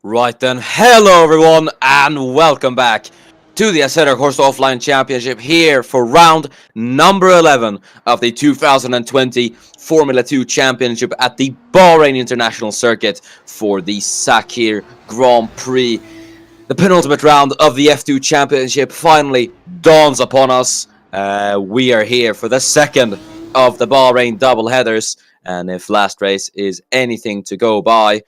Right then, hello everyone and welcome back to the Assetto Corsa Offline Championship here for round number 11 of the 2020 Formula 2 Championship at the Bahrain International Circuit for the Sakhir Grand Prix. The penultimate round of the F2 Championship finally dawns upon us. We are here for the second of the Bahrain double headers, and if last race is anything to go by,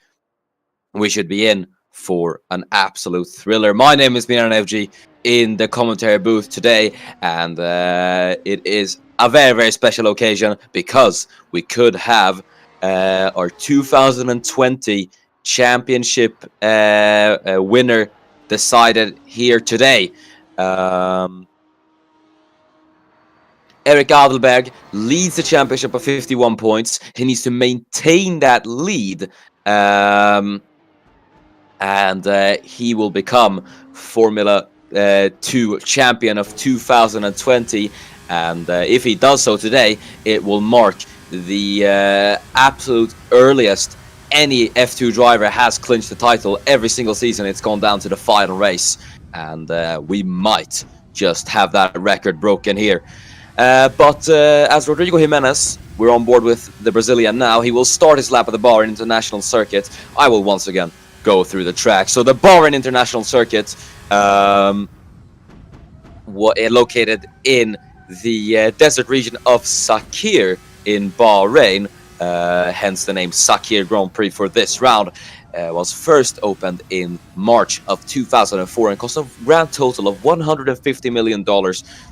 we should be in for an absolute thriller. My name is Miran FG in the commentary booth today, and it is a very, very special occasion because we could have our 2020 championship winner decided here today. Erik Adelberg leads the championship by 51 points. He needs to maintain that lead. And he will become Formula 2 champion of 2020. And if he does so today, it will mark the absolute earliest any F2 driver has clinched the title. Every single season it's gone down to the final race, and we might just have that record broken here. But as Rodrigo Jimenez, we're on board with the Brazilian now. He will start his lap at the Bahrain International Circuit. I will once again go through the track. So the Bahrain International Circuit, located in the desert region of Sakhir in Bahrain, hence the name Sakhir Grand Prix for this round, was first opened in March of 2004 and cost a grand total of $150 million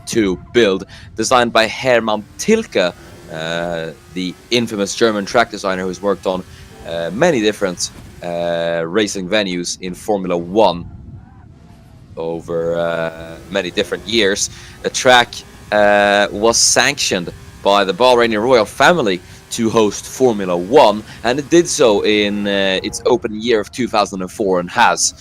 to build. Designed by Hermann Tilke, the infamous German track designer who's worked on many different racing venues in Formula 1 over many different years. The track was sanctioned by the Bahraini royal family to host Formula 1, and it did so in its opening year of 2004 and has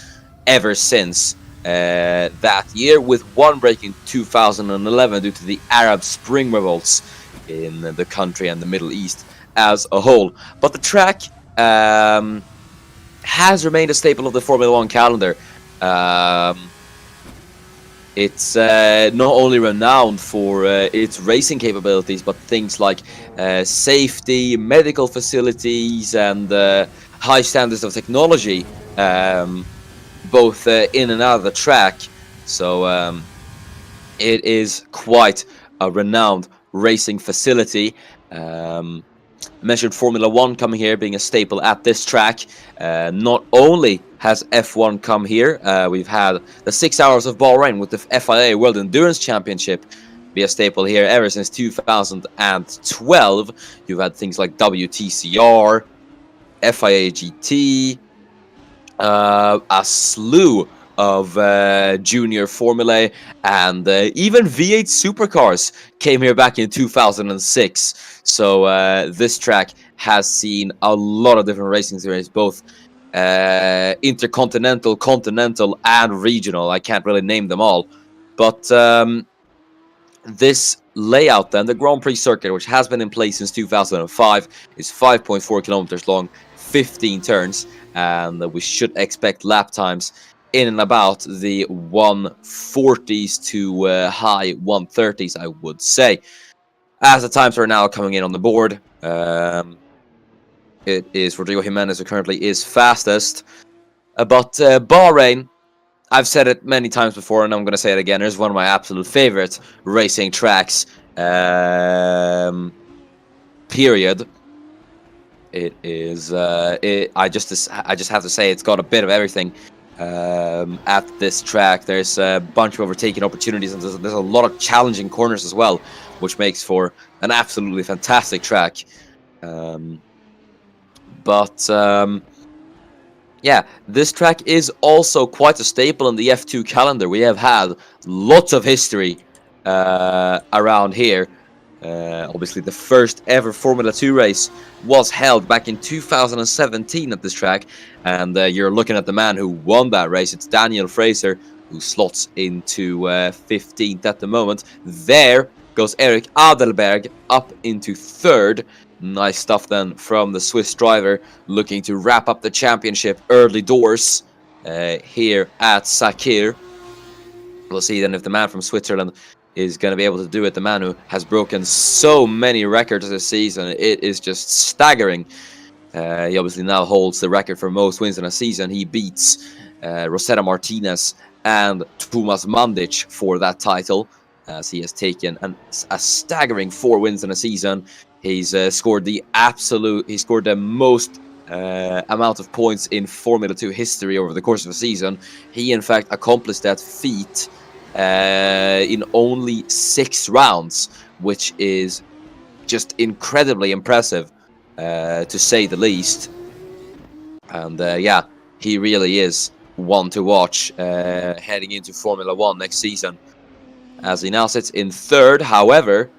ever since that year, with one break in 2011 due to the Arab Spring revolts in the country and the Middle East as a whole. But the track has remained a staple of the Formula 1 calendar. It's not only renowned for its racing capabilities, but things like safety, medical facilities, and high standards of technology, both in and out of the track. So it is quite a renowned racing facility. I mentioned Formula 1 coming here, being a staple at this track. Not only has F1 come here, we've had the 6 Hours of Bahrain with the FIA World Endurance Championship be a staple here ever since 2012. You've had things like WTCR, FIA GT, a slew of junior formulae, and even V8 supercars came here back in 2006. So this track has seen a lot of different racing series, both intercontinental, continental, and regional. I can't really name them all, but this layout then, the Grand Prix circuit, which has been in place since 2005, is 5.4 kilometers long, 15 turns, and we should expect lap times in and about the 140s to high 130s, I would say. As the times are now coming in on the board, it is Rodrigo Jimenez who currently is fastest. But Bahrain, I've said it many times before, and I'm going to say it again, is one of my absolute favorite racing tracks. Period. It is. I just have to say, it's got a bit of everything. At this track, there's a bunch of overtaking opportunities, and there's a lot of challenging corners as well, which makes for an absolutely fantastic track. Yeah, this track is also quite a staple in the F2 calendar. We have had lots of history around here. Obviously, the first ever Formula 2 race was held back in 2017 at this track, and you're looking at the man who won that race. It's Daniel Fraser, who slots into 15th at the moment. There goes Erik Adelberg up into 3rd. Nice stuff then from the Swiss driver, looking to wrap up the championship early doors here at Sakhir. We'll see then if the man from Switzerland is going to be able to do it. The man who has broken so many records this season, it is just staggering. He obviously now holds the record for most wins in a season. He beats Rosetta Martinez and Tomas Mandic for that title, as he has taken a staggering 4 wins in a season. He's scored the most amount of points in Formula 2 history over the course of a season. He, in fact, accomplished that feat in only 6 rounds, which is just incredibly impressive, to say the least. And yeah, he really is one to watch heading into Formula 1 next season, as he now sits in 3rd. However,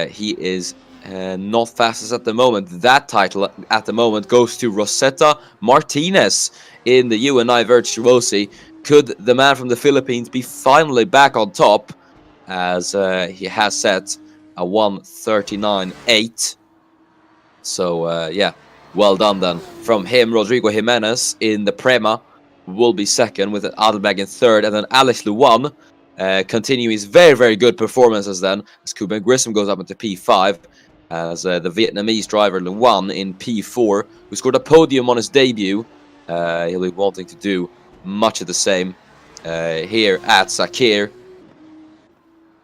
he is not fastest at the moment. That title at the moment goes to Rosetta Martinez in the UNI Virtuosi. Could the man from the Philippines be finally back on top, as he has set a 1:39.8? So yeah, well done then from him. Rodrigo Jimenez in the Prema will be 2nd, with Adelberg in 3rd, and then Alex Luan continue his very, very good performances then, as Kuben Grissom goes up into P5, as the Vietnamese driver Luan in P4, who scored a podium on his debut. He'll be wanting to do much of the same here at Sakhir,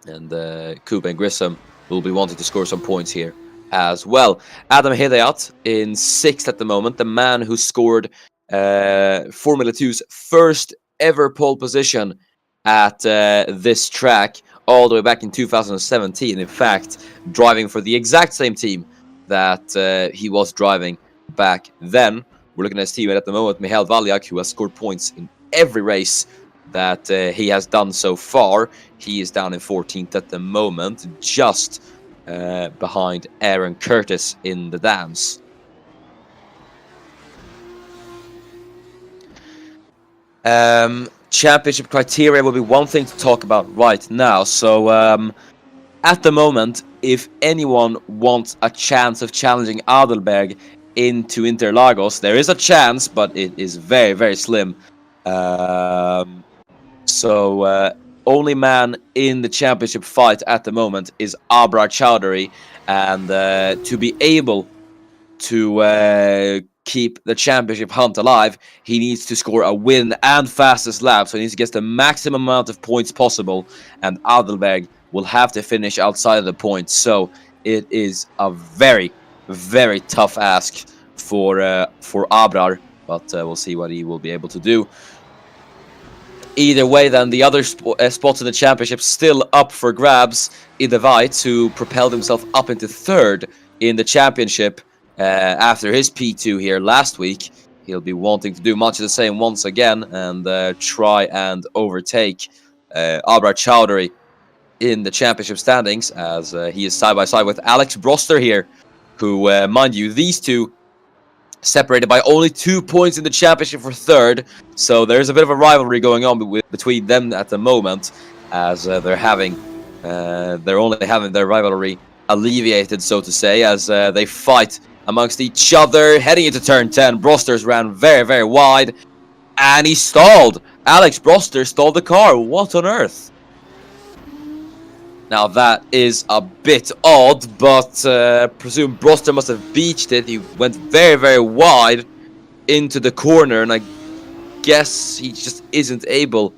and Kuben Grissom will be wanting to score some points here as well. Adam Hidayat in 6th at the moment, the man who scored Formula 2's first ever pole position at this track all the way back in 2017. In fact, driving for the exact same team that he was driving back then. We're looking at his teammate at the moment, Michael Valyak, who has scored points in every race that he has done so far. He is down in 14th at the moment, just behind Aaron Curtis in the dams. Championship criteria will be one thing to talk about right now. So at the moment, if anyone wants a chance of challenging Adelberg into Interlagos, there is a chance, but it is very, very slim. So only man in the championship fight at the moment is Abrar Chowdhury, and to be able to keep the championship hunt alive, he needs to score a win and fastest lap, so he needs to get the maximum amount of points possible, and Adelberg will have to finish outside of the points. So it is a very, very tough ask for Abrar, but we'll see what he will be able to do. Either way, then, the other spots in the championship still up for grabs. Ide Weitz, who propelled himself up into 3rd in the championship after his P2 here last week. He'll be wanting to do much of the same once again and try and overtake Abrar Chowdhury in the championship standings, as he is side by side with Alex Broster here, who, mind you, these two separated by only 2 points in the championship for 3rd. So there's a bit of a rivalry going on between them at the moment, as they're only having their rivalry alleviated, so to say, as they fight amongst each other. Heading into turn 10, Brosters ran very, very wide, and he stalled. Alex Broster stalled the car. What on earth? Now that is a bit odd, but presume Broster must have beached it. He went very, very wide into the corner, and I guess he just isn't able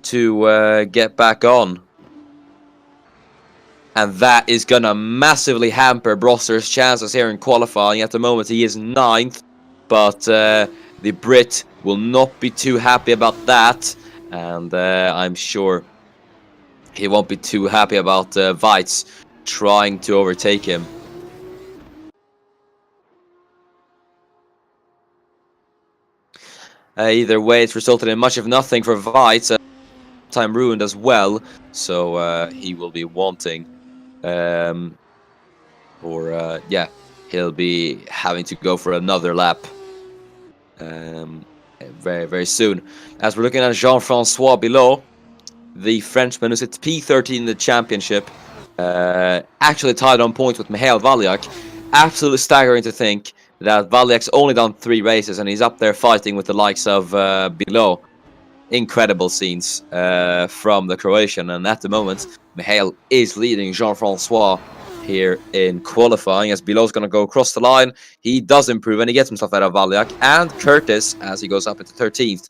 to get back on. And that is going to massively hamper Broster's chances here in qualifying. At the moment, he is 9th, but the Brit will not be too happy about that. And I'm sure he won't be too happy about Weitz trying to overtake him. Either way, it's resulted in much of nothing for Weitz. Time ruined as well, so he will be wanting, yeah, he'll be having to go for another lap very, very soon. As we're looking at Jean-Francois Bilot, the Frenchman who sits P13 in the championship, actually tied on points with Michael Valyak. Absolutely staggering to think that Valjek's only done 3 races and he's up there fighting with the likes of below. Incredible scenes from the Croatian, and at the moment Mihail is leading Jean-Francois here in qualifying, as Bilow's going to go across the line. He does improve and he gets himself out of Valjak, and Curtis as he goes up into 13th.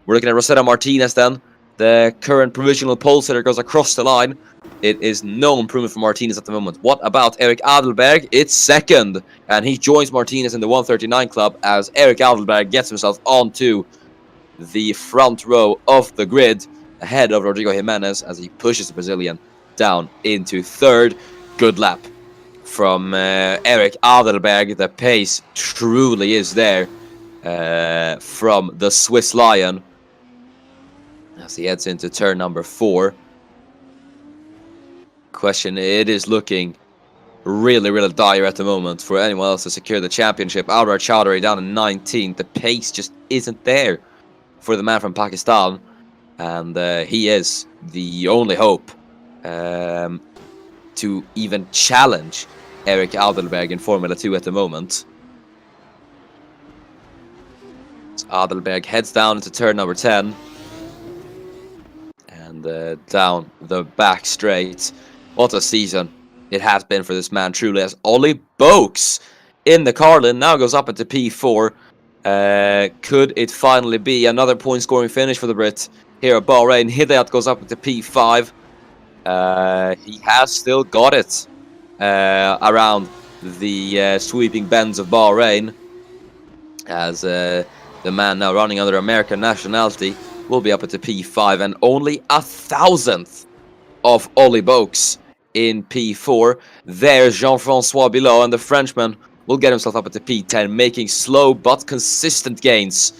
We're looking at Rosetta Martinez then. The current provisional pole sitter goes across the line. It is no improvement for Martinez at the moment. What about Erik Adelberg? It's second, and he joins Martinez in the 139 club as Erik Adelberg gets himself onto the front row of the grid ahead of Rodrigo Jimenez as he pushes the Brazilian down into third. Good lap from Erik Adelberg. The pace truly is there from the Swiss Lion as he heads into turn number 4. Question, it is looking really dire at the moment for anyone else to secure the championship. Alvar Chowdhury down in 19th. The pace just isn't there for the man from Pakistan, and he is the only hope to even challenge Erik Adelberg in Formula 2 at the moment. So Adelberg heads down into turn number 10 and down the back straight. What a season it has been for this man, truly, as Ollie Boakes in the Carlin now goes up into P4. Could it finally be another point-scoring finish for the Brit here at Bahrain? Hidayat goes up into P5. He has still got it around the sweeping bends of Bahrain, as the man now running under American nationality will be up into P5, and only 1,000th of Ollie Boakes in P4. There's Jean-Francois below, and the Frenchman will get himself up into P10, making slow but consistent gains.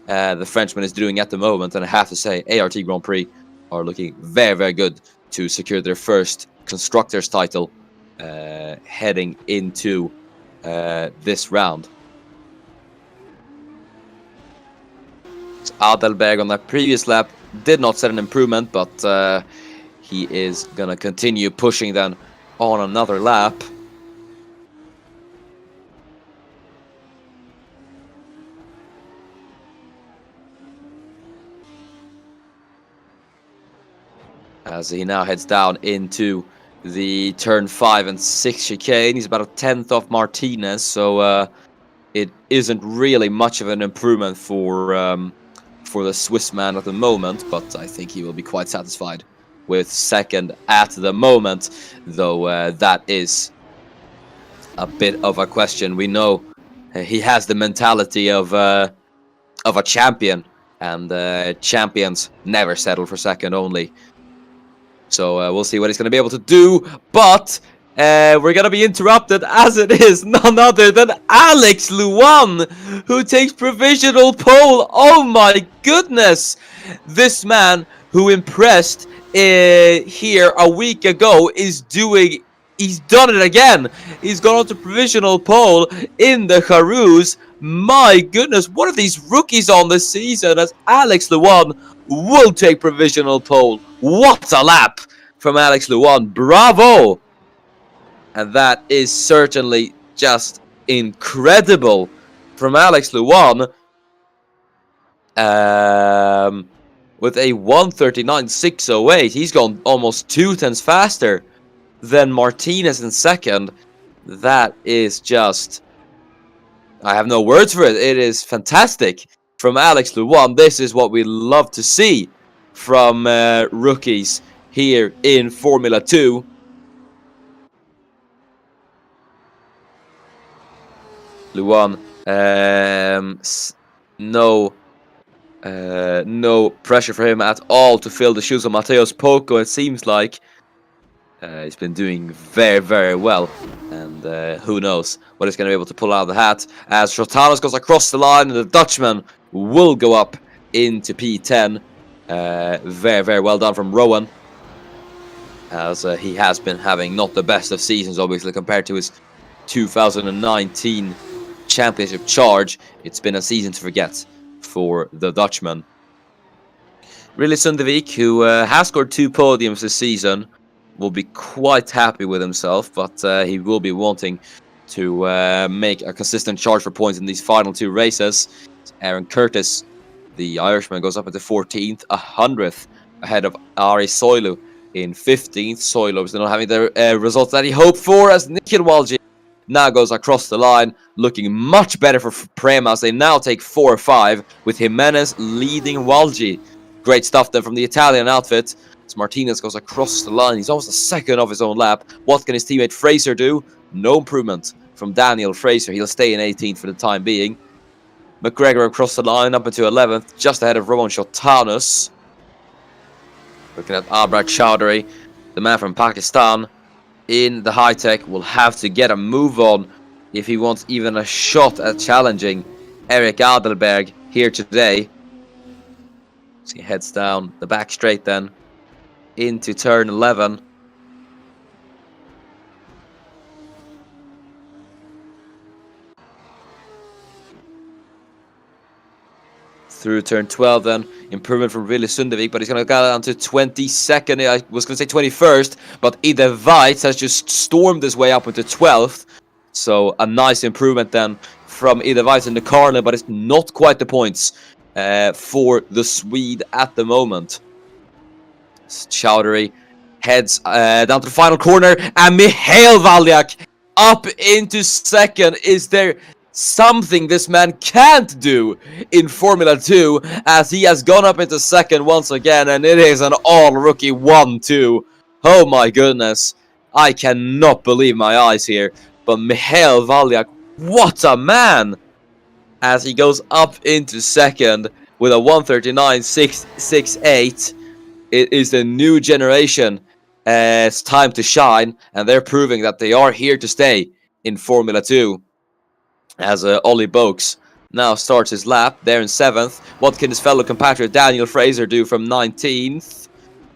The Frenchman is doing at the moment, and I have to say, ART Grand Prix are looking very good to secure their first Constructors title heading into this round. So Adelberg on that previous lap did not set an improvement, but he is going to continue pushing then on another lap. As he now heads down into the turn 5 and 6 chicane. He's about a 10th off Martinez, so it isn't really much of an improvement for the Swiss man at the moment, but I think he will be quite satisfied with second at the moment, though that is a bit of a question. We know he has the mentality of a champion, and champions never settle for second only. So we'll see what he's going to be able to do, but we're going to be interrupted, as it is none other than Alex Luan, who takes provisional pole. Oh my goodness! This man who impressed here a week ago he's done it again. He's gone on to provisional pole in the Harus. My goodness, what are these rookies on this season, as Alex Luan will take provisional pole. What a lap from Alex Luan. Bravo! And that is certainly just incredible from Alex Luan. With a 1:39.608, he's gone almost 2 tenths faster than Martinez in second. That is just, I have no words for it. It is fantastic from Alex Luan. This is what we love to see from rookies here in Formula 2. Luan, no pressure for him at all to fill the shoes of Mateus Poco. It seems like he's been doing very well, and who knows what he's going to be able to pull out of the hat, as Trotanos goes across the line and the Dutchman will go up into P10. Very well done from Rowan, as he has been having not the best of seasons, obviously, compared to his 2019 championship charge. It's been a season to forget for the Dutchman. Really, Sundevik, who has scored 2 podiums this season, will be quite happy with himself, but he will be wanting to make a consistent charge for points in these final 2 races. Aaron Curtis, the Irishman, goes up into 14th, 100th ahead of Ari Soilu in 15th. Soilu is not having the results that he hoped for, as Nikhil Walji now goes across the line, looking much better for Prema as they now take 4 or 5, with Jimenez leading Walji. Great stuff then from the Italian outfit. As Martinez goes across the line, he's almost a second off his own lap. What can his teammate Fraser do? No improvement from Daniel Fraser. He'll stay in 18th for the time being. McGregor across the line, up into 11th, just ahead of Roman Shotanus. Looking at Abrar Chowdhury, the man from Pakistan, in the high-tech, will have to get a move on if he wants even a shot at challenging Erik Adelberg here today. So he heads down the back straight then, into turn 11. Through turn 12 then, improvement from Ville Sundevik, but he's going to go down to 22nd, I was going to say 21st, but Ide Weitz has just stormed his way up into 12th. So a nice improvement then from Ide Weitz in the corner, but it's not quite the points for the Swede at the moment. Chowdhury heads down to the final corner, and Michael Valyak up into second. Is there something this man can't do in Formula 2, as he has gone up into second once again, and it is an all-rookie 1-2. Oh my goodness, I cannot believe my eyes here, but Michael Valyak, what a man, as he goes up into second with a 1:39.668. It is the new generation. It's time to shine, and they're proving that they are here to stay in Formula 2. As Ollie Boakes now starts his lap there in 7th. What can his fellow compatriot Daniel Fraser do from 19th?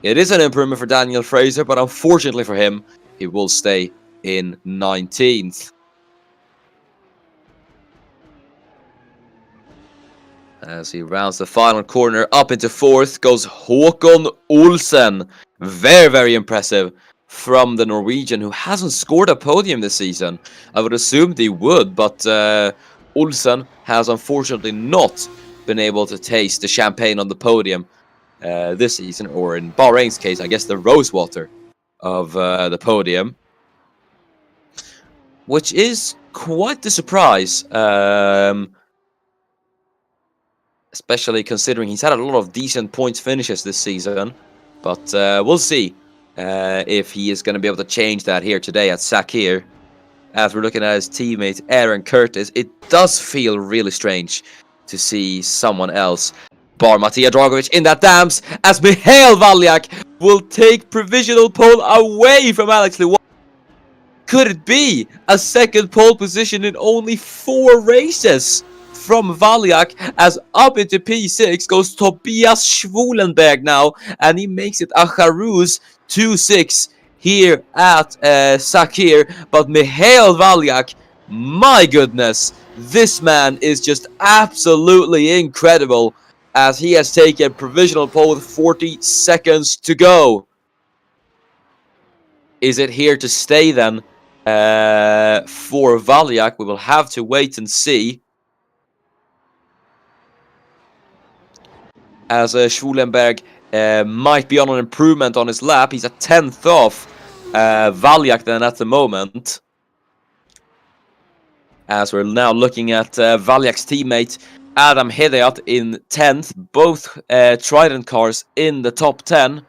It is an improvement for Daniel Fraser, but unfortunately for him, he will stay in 19th. As he rounds the final corner, up into 4th goes Håkon Olsen. Very, very impressive from the Norwegian, who hasn't scored a podium this season. I would assume he would, but Olsen has unfortunately not been able to taste the champagne on the podium this season, or in Bahrain's case, I guess the rosewater of the podium, which is quite the surprise, especially considering he's had a lot of decent points finishes this season. But we'll see if he is going to be able to change that here today at Sakhir. As we're looking at his teammate Aaron Curtis, it does feel really strange to see someone else bar Matija Dragovic in that dams, as Michael Valyak will take provisional pole away from Alex Lewis. Could it be a second pole position in only 4 races from Valyak, as up into P6 goes Tobias Schwulenberg now, and he makes it a Charuz 2-6 here at Sakhir. But Michael Valyak, my goodness, this man is just absolutely incredible, as he has taken provisional pole with 40 seconds to go. Is it here to stay then for Valyak? We will have to wait and see. As Schwulenberg might be on an improvement on his lap. He's a 10th off Valyak then at the moment. As we're now looking at Valyak's teammate Adam Hedayat in 10th. Both Trident cars in the top 10.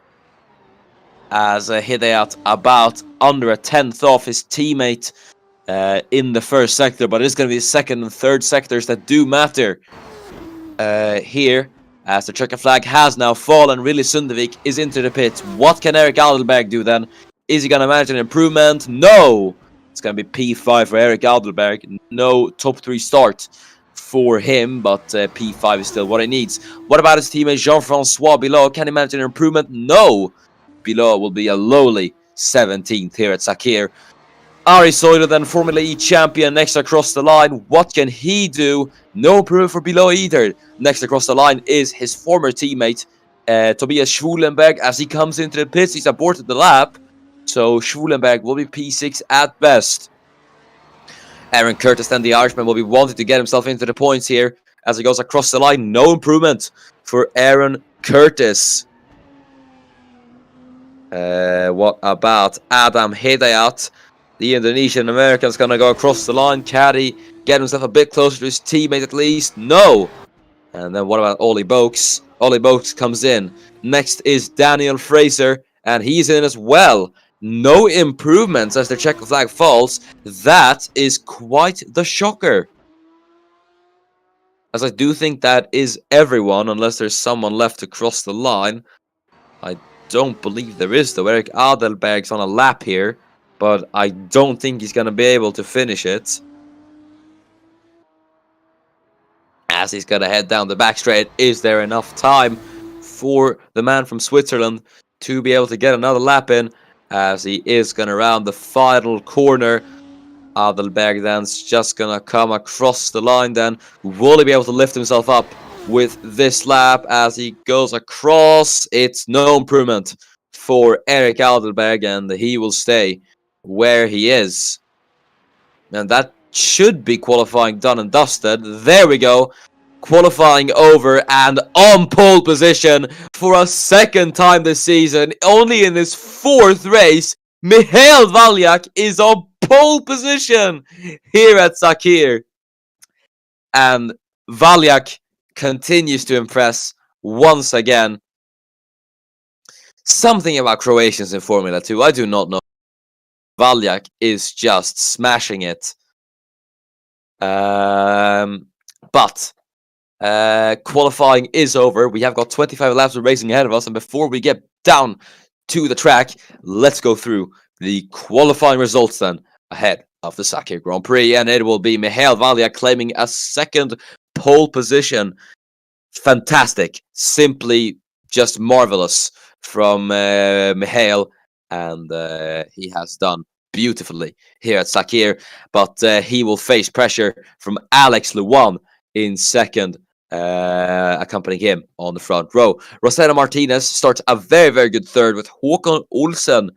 As Hedayat about under a 10th off his teammate in the first sector. But it's going to be the second and third sectors that do matter here. As the checker flag has now fallen, Ville Sundevik is into the pits. What can Erik Adelberg do then? Is he going to manage an improvement? No! It's going to be P5 for Erik Adelberg. No top 3 start for him, but P5 is still what he needs. What about his teammate Jean-Francois Bilot? Can he manage an improvement? No! Bilot will be a lowly 17th here at Sakhir. Ari Soilu then, Formula E champion, next across the line. What can he do? No improvement for Bilot either. Next across the line is his former teammate, Tobias Schwulenberg. As he comes into the pits, he's aborted the lap. So Schwulenberg will be P6 at best. Aaron Curtis, then the Irishman, will be wanting to get himself into the points here as he goes across the line. No improvement for Aaron Curtis. What about Adam Hidayat? The Indonesian American's going to go across the line. Can he get himself a bit closer to his teammate at least? No. And then what about Ollie Boakes? Ollie Boakes comes in. Next is Daniel Fraser, and he's in as well. No improvements as the checker flag falls. That is quite the shocker. As I do think that is everyone, unless there's someone left to cross the line. I don't believe there is, though. Erik Adelberg's on a lap here, but I don't think he's going to be able to finish it. As he's going to head down the back straight, is there enough time for the man from Switzerland to be able to get another lap in? As he is going to round the final corner. Adelberg then's just going to come across the line then. Will he be able to lift himself up with this lap as he goes across? It's no improvement for Erik Adelberg, and he will stay where he is. And that should be qualifying done and dusted. There we go. Qualifying over and on pole position for a second time this season. Only in his fourth race, Michael Valjak is on pole position here at Sakhir. And Valjak continues to impress once again. Something about Croatians in Formula 2, I do not know. Valjak is just smashing it. But qualifying is over. We have got 25 laps of racing ahead of us, and before we get down to the track, let's go through the qualifying results then ahead of the Sakhir Grand Prix, and it will be Michael Valjak claiming a second pole position. Fantastic, simply just marvelous from Michael, and he has done beautifully here at Sakhir, but he will face pressure from Alex Luan in second, accompanying him on the front row. Rosetta Martinez starts a very, very good third with Håkon Olsen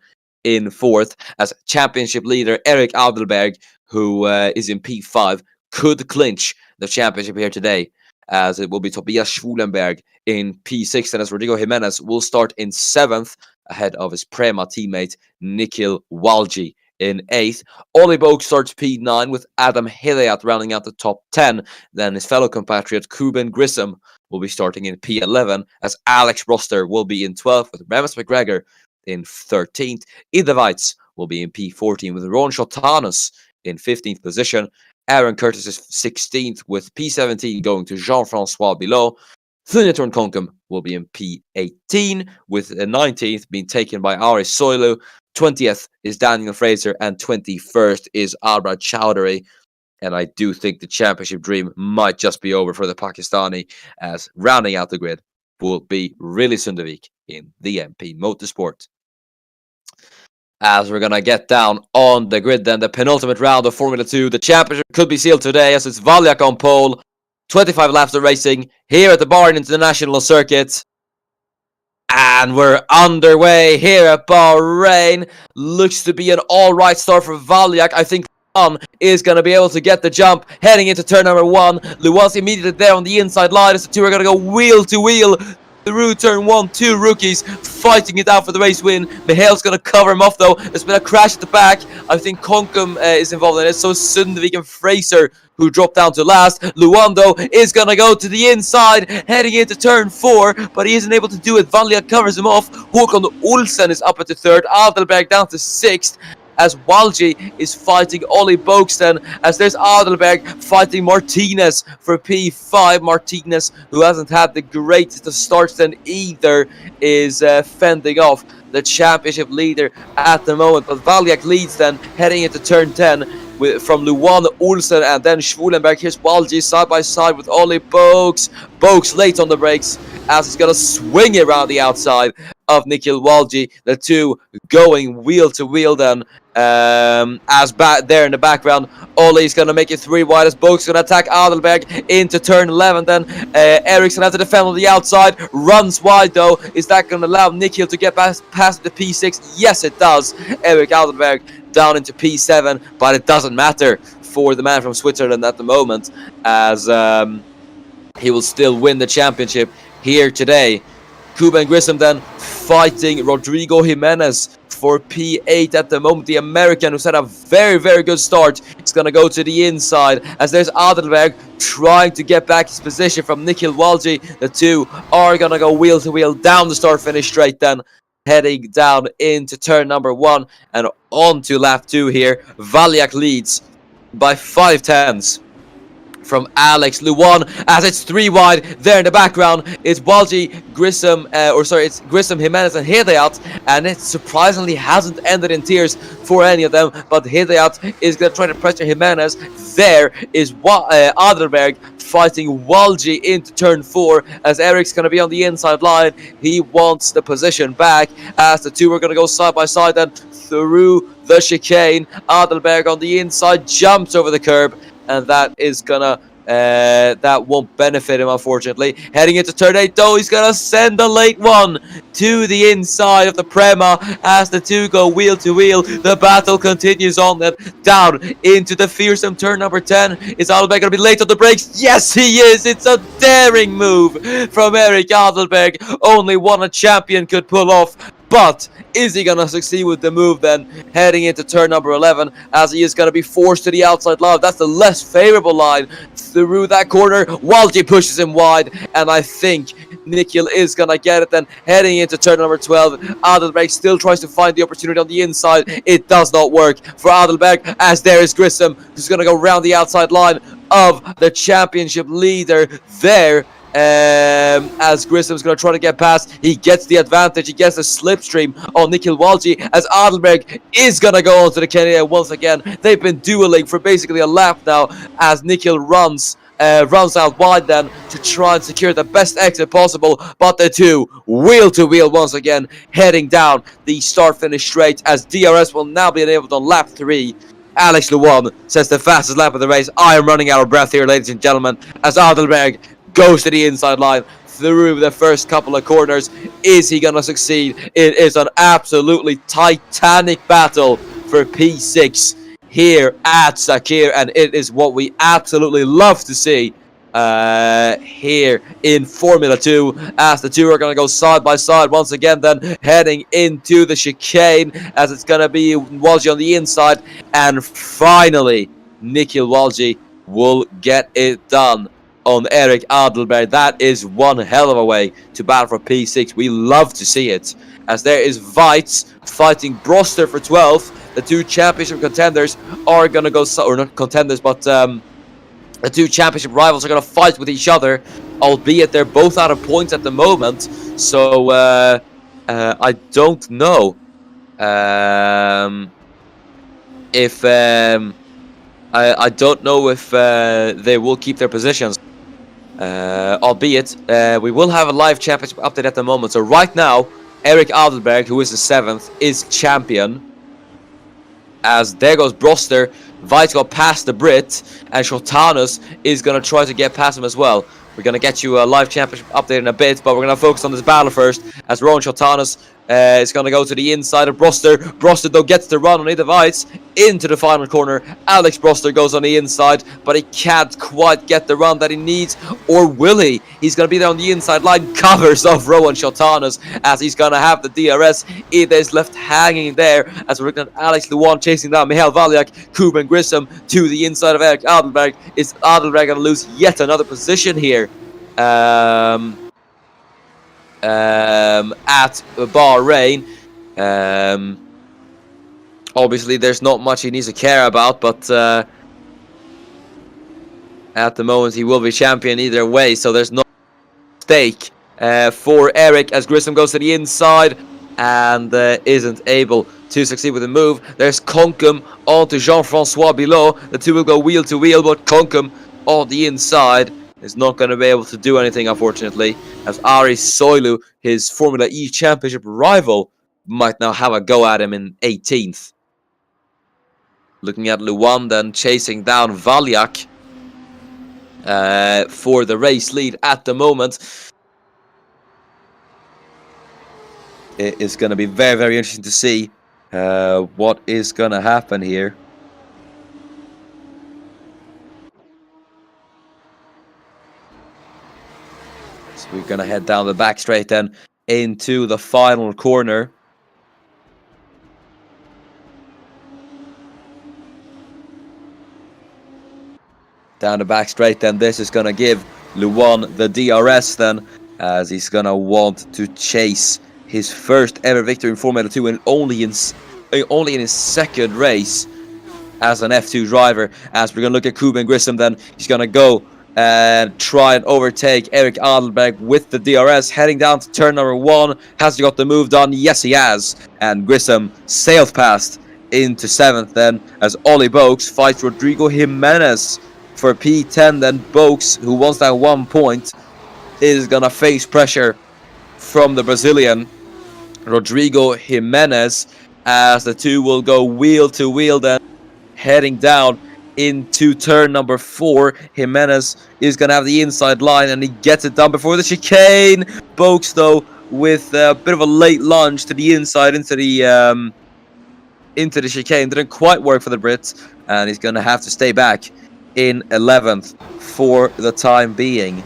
in fourth, as championship leader Erik Adelberg, who is in P5, could clinch the championship here today, as it will be Tobias Schwulenberg in P6, and as Rodrigo Jimenez will start in 7th, ahead of his Prema teammate Nikhil Walji in 8th. Ollie Boakes starts P9 with Adam Hidayat rounding out the top 10. Then his fellow compatriot Kuben Grissom will be starting in P11, as Alex Roster will be in 12th with Remus McGregor in 13th. Idevites will be in P14 with Ron Shotanus in 15th position. Aaron Curtis is 16th with P17 going to Jean-Francois Bilot. Thunjatorn Konkum will be in P18 with 19th being taken by Ari Soilu. 20th is Daniel Fraser, and 21st is Arbrad Chowdhury. And I do think the championship dream might just be over for the Pakistani, as rounding out the grid will be Rili Sundavik in the MP Motorsport. As we're going to get down on the grid then, the penultimate round of Formula 2, the championship could be sealed today as it's Valjak on pole. 25 laps of racing here at the Bahrain International Circuit. And we're underway here at Bahrain. Looks to be an alright start for Valjak. I think Luan is going to be able to get the jump heading into turn number 1. Luan's immediately there on the inside line as the two are going to go wheel to wheel through turn 1. Two rookies fighting it out for the race win. Mihail's going to cover him off though. There's been a crash at the back. I think Konkum is involved in it. So Sundavik and Fraser, who dropped down to last. Luan though is going to go to the inside heading into turn 4, but he isn't able to do it. Valjak covers him off. Håkon Olsen is up at the 3rd. Adelberg down to 6th. As Walji is fighting Ollie Boakes then, as there's Adelberg fighting Martinez for P5. Martinez, who hasn't had the greatest of starts then either, is fending off the championship leader at the moment. But Valjak leads then, heading into turn 10 from Luan Olsen and then Schwulenberg. Here's Walji side by side with Ollie Boakes. Boakes late on the brakes as he's going to swing it around the outside of Nikhil Walji. The two going wheel to wheel then. As there in the background, Ollie's going to make it 3 wide as Boakes going to attack Adelberg into turn 11 then. Erik's going to have to defend on the outside. Runs wide though. Is that going to allow Nikhil to get past the P6? Yes, it does. Erik Adelberg down into P7, but it doesn't matter for the man from Switzerland at the moment, as he will still win the championship here today. Cuban Grissom then fighting Rodrigo Jimenez for P8 at the moment. The American, who's had a very, very good start, is going to go to the inside, as there's Adelberg trying to get back his position from Nikhil Walji. The two are going to go wheel to wheel down the start-finish straight then, heading down into turn number 1 and on to lap 2 here. Valiak leads by 5/10 from Alex Luwan, as it's 3 wide. There in the background, it's Walji, Grissom, it's Grissom, Jimenez, and Hidayat, and it surprisingly hasn't ended in tears for any of them, but Hidayat is going to try to pressure Jimenez. There is Adelberg fighting Walji into turn 4, as Eric's going to be on the inside line. He wants the position back, as the two are going to go side by side then through the chicane. Adelberg on the inside jumps over the curb, and that is gonna that won't benefit him, unfortunately. Heading into turn 8 though, he's gonna send a late one to the inside of the Prema as the two go wheel to wheel. The battle continues on then down into the fearsome turn number 10. Is Adelberg gonna be late on the brakes? Yes, he is. It's a daring move from Eric Adelberg. Only one a champion could pull off. But is he going to succeed with the move then, heading into turn number 11, as he is going to be forced to the outside line? That's the less favorable line through that corner. Walji pushes him wide, and I think Nikhil is going to get it then, heading into turn number 12. Adelberg still tries to find the opportunity on the inside. It does not work for Adelberg, as there is Grissom, who's going to go round the outside line of the championship leader there. As Grissom's going to try to get past, he gets the advantage, he gets the slipstream on Nikhil Walji, as Adelberg is going to go onto the Kenya once again. They've been dueling for basically a lap now, as Nikhil runs out wide then to try and secure the best exit possible, but the two wheel to wheel once again, heading down the start-finish straight, as DRS will now be enabled on lap 3. Alex Luwan says the fastest lap of the race. I am running out of breath here, ladies and gentlemen, as Adelberg goes to the inside line through the first couple of corners. Is he going to succeed? It is an absolutely titanic battle for P6 here at Sakhir, and it is what we absolutely love to see here in Formula 2, as the two are going to go side by side once again then, heading into the chicane, as it's going to be Walji on the inside, and finally Nikhil Walji will get it done on Eric Adelberg. That is one hell of a way to battle for P6. We love to see it, as there is Weitz fighting Broster for 12th. The two championship contenders are going to go, or not contenders, but the two championship rivals are going to fight with each other, albeit they're both out of points at the moment. So I don't know if I don't know if they will keep their positions. Albeit we will have a live championship update at the moment. So right now, Eric Adelberg, who is the 7th, is champion. As there goes Broster. Weitz got past the Brit, and Shotanus is going to try to get past him as well. We're going to get you a live championship update in a bit, but we're going to focus on this battle first, as Rowan Shotanus is going to go to the inside of Broster. Broster, though, gets the run on Ida Weitz into the final corner. Alex Broster goes on the inside, but he can't quite get the run that he needs, or will he? He's going to be there on the inside line, covers off Rowan Shotanus, as he's going to have the DRS. Ida is left hanging there, as we're looking at Alex Luwan chasing down Michael Valiak. Cuban Grissom to the inside of Eric Adelberg. Is Adelberg going to lose yet another position here at Bahrain? Obviously there's not much he needs to care about, but at the moment he will be champion either way, so there's no stake for Eric, as Grissom goes to the inside and isn't able to succeed with the move. There's Konkum onto Jean-Francois Bilot. The two will go wheel to wheel, but Konkum on the inside is not going to be able to do anything, unfortunately, as Ari Soilu, his Formula E Championship rival, might now have a go at him in 18th. Looking at Luwan then chasing down Valiak for the race lead at the moment. It is going to be very, very interesting to see what is going to happen here. we're gonna head down the back straight then into the final corner. Down the back straight then, this is gonna give Luan the DRS then, as he's gonna want to chase his first ever victory in Formula 2 and only in his second race as an F2 driver. As we're gonna look at Kuben Grissom then, he's gonna go and try and overtake Eric Adelberg with the DRS, heading down to turn number 1. Has he got the move done? Yes, he has. And Grissom sailed past into 7th then, as Ollie Boaks fights Rodrigo Jimenez for P10. Then Boaks, who wants that 1 point, is gonna face pressure from the Brazilian Rodrigo Jimenez, as the two will go wheel to wheel then, heading down into turn number 4. Jimenez is going to have the inside line, and he gets it done before the chicane. Boaks, though, with a bit of a late lunge to the inside into the chicane. Didn't quite work for the Brits, and he's going to have to stay back in 11th for the time being.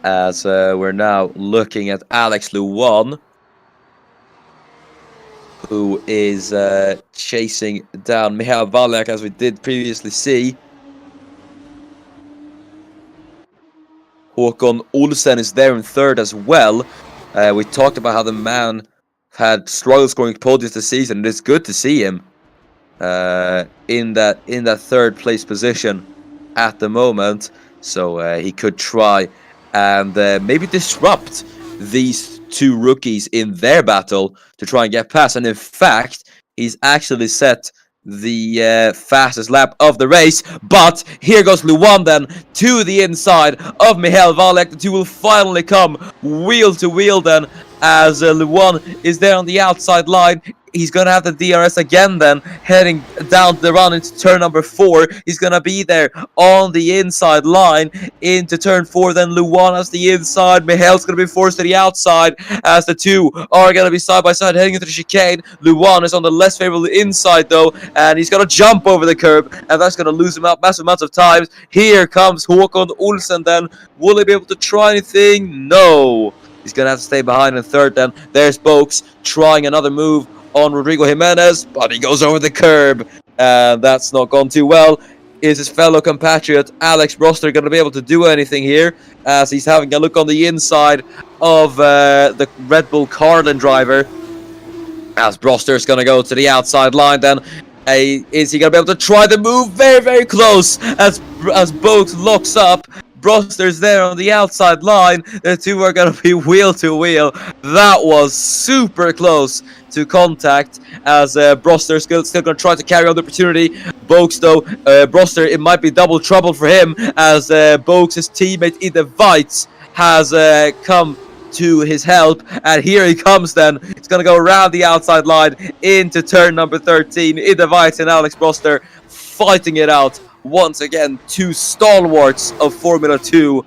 As we're now looking at Alex Luan, who is chasing down Michael Valak, as we did previously see. Håkon Olsen is there in 3rd as well. We talked about how the man had struggled scoring podiums this season. It is good to see him in that 3rd place position at the moment. So he could try and maybe disrupt these 2 rookies in their battle to try and get past. And in fact, he's actually set the fastest lap of the race. But here goes Luan then to the inside of Michael Valek. The two will finally come wheel to wheel then, as Luan is there on the outside line. He's going to have the DRS again then, heading down the run into turn number 4. He's going to be there on the inside line into turn 4. Then Luan has the inside. Michael's going to be forced to the outside, as the two are going to be side by side heading into the chicane. Luan is on the less favorable inside though, and he's going to jump over the curb, and that's going to lose him out massive amounts of times. Here comes Håkon Olsen then. Will he be able to try anything? No. He's going to have to stay behind in 3rd then. There's Boaks trying another move on Rodrigo Jimenez, but he goes over the curb, and that's not gone too well. Is his fellow compatriot Alex Broster going to be able to do anything here, as he's having a look on the inside of the Red Bull Carlin driver, as Broster is going to go to the outside line then. Is he going to be able to try the move? Very, very close, as Boaks locks up. Broster's there on the outside line. The two are going to be wheel to wheel. That was super close to contact, as Broster still going to try to carry on the opportunity. Boaks though, Broster, it might be double trouble for him, as Boaks' teammate Ide Weitz has come to his help, and here he comes then. It's going to go around the outside line into turn number 13. Ide Weitz and Alex Broster fighting it out. Once again, 2 stalwarts of Formula 2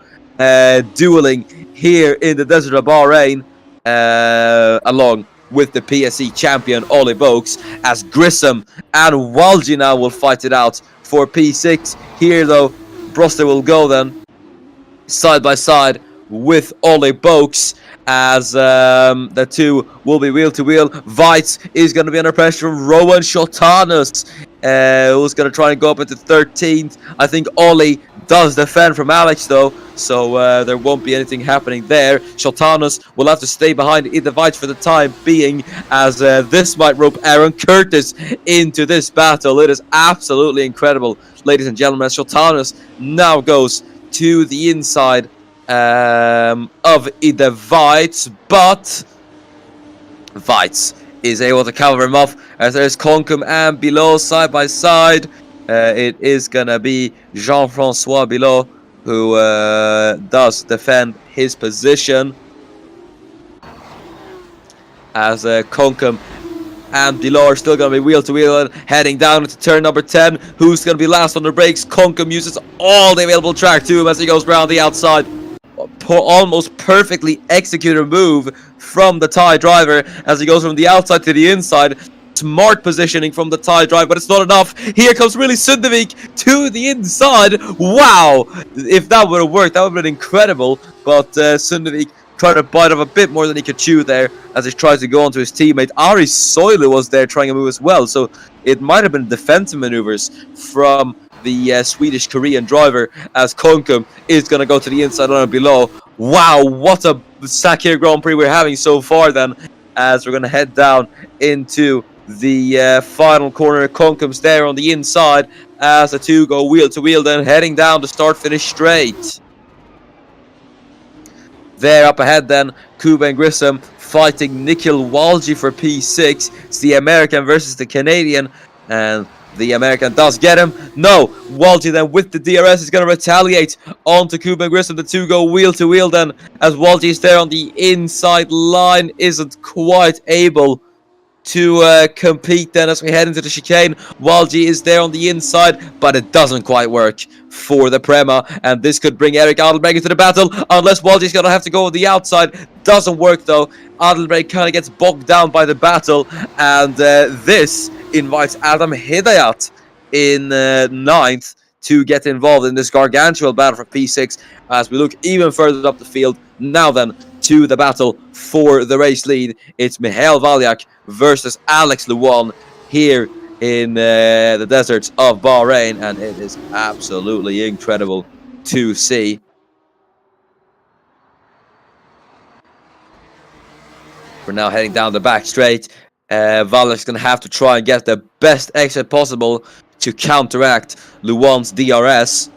dueling here in the desert of Bahrain, along with the PSC champion Ollie Boaks, as Grissom and Walji now will fight it out for P6. Here though, Broster will go then side by side with Ollie Boaks, as the two will be wheel to wheel. Weitz is going to be under pressure from Rowan Shotanus, who's going to try and go up into 13th. I think Ollie does defend from Alex though, so there won't be anything happening there. Shotanus will have to stay behind Ide Weitz for the time being, as this might rope Aaron Curtis into this battle. It is absolutely incredible, ladies and gentlemen, as Shotanus now goes to the inside of Ide Weitz, but Weitz is able to cover him off, as there's Concom and Bilot side by side. It is gonna be Jean-Francois Bilot who does defend his position, as Concom and Bilot are still going to be wheel to wheel and heading down into turn number 10. Who's going to be last on the brakes? Concom uses all the available track to him as he goes around the outside. Almost perfectly executed move from the Thai driver, as he goes from the outside to the inside. Smart positioning from the tie drive, but it's not enough. Here comes really Sundevik to the inside. Wow! If that would have worked, that would have been incredible. But Sundevik tried to bite off a bit more than he could chew there as he tries to go onto his teammate. Ari Soilu was there trying to move as well, so it might have been defensive maneuvers from the Swedish-Korean driver as Konkum is going to go to the inside line below. Wow, what a Sakhir Grand Prix we're having so far then, as we're going to head down into the final corner. Konkum's there on the inside as the two go wheel to wheel, then heading down to start-finish straight. There up ahead then, Kuba and Grissom fighting Nikhil Walji for P6. It's the American versus the Canadian, and the American does get him. No, Walji then with the DRS is going to retaliate onto Kuba and Grissom. The two go wheel to wheel then, as Walji is there on the inside line, isn't quite able to compete then as we head into the chicane. Walji is there on the inside, but it doesn't quite work for the Prema, and this could bring Eric Adelberg into the battle, unless Walji's gonna have to go on the outside. Doesn't work though. Adelberg kind of gets bogged down by the battle, and this invites Adam Hidayat in 9th to get involved in this gargantuan battle for P6 as we look even further up the field. Now then, to the battle for the race lead. It's Mihail Valyak versus Alex Luan here in the deserts of Bahrain, and it is absolutely incredible to see. We're now heading down the back straight. Valyak's going to have to try and get the best exit possible to counteract Luan's DRS,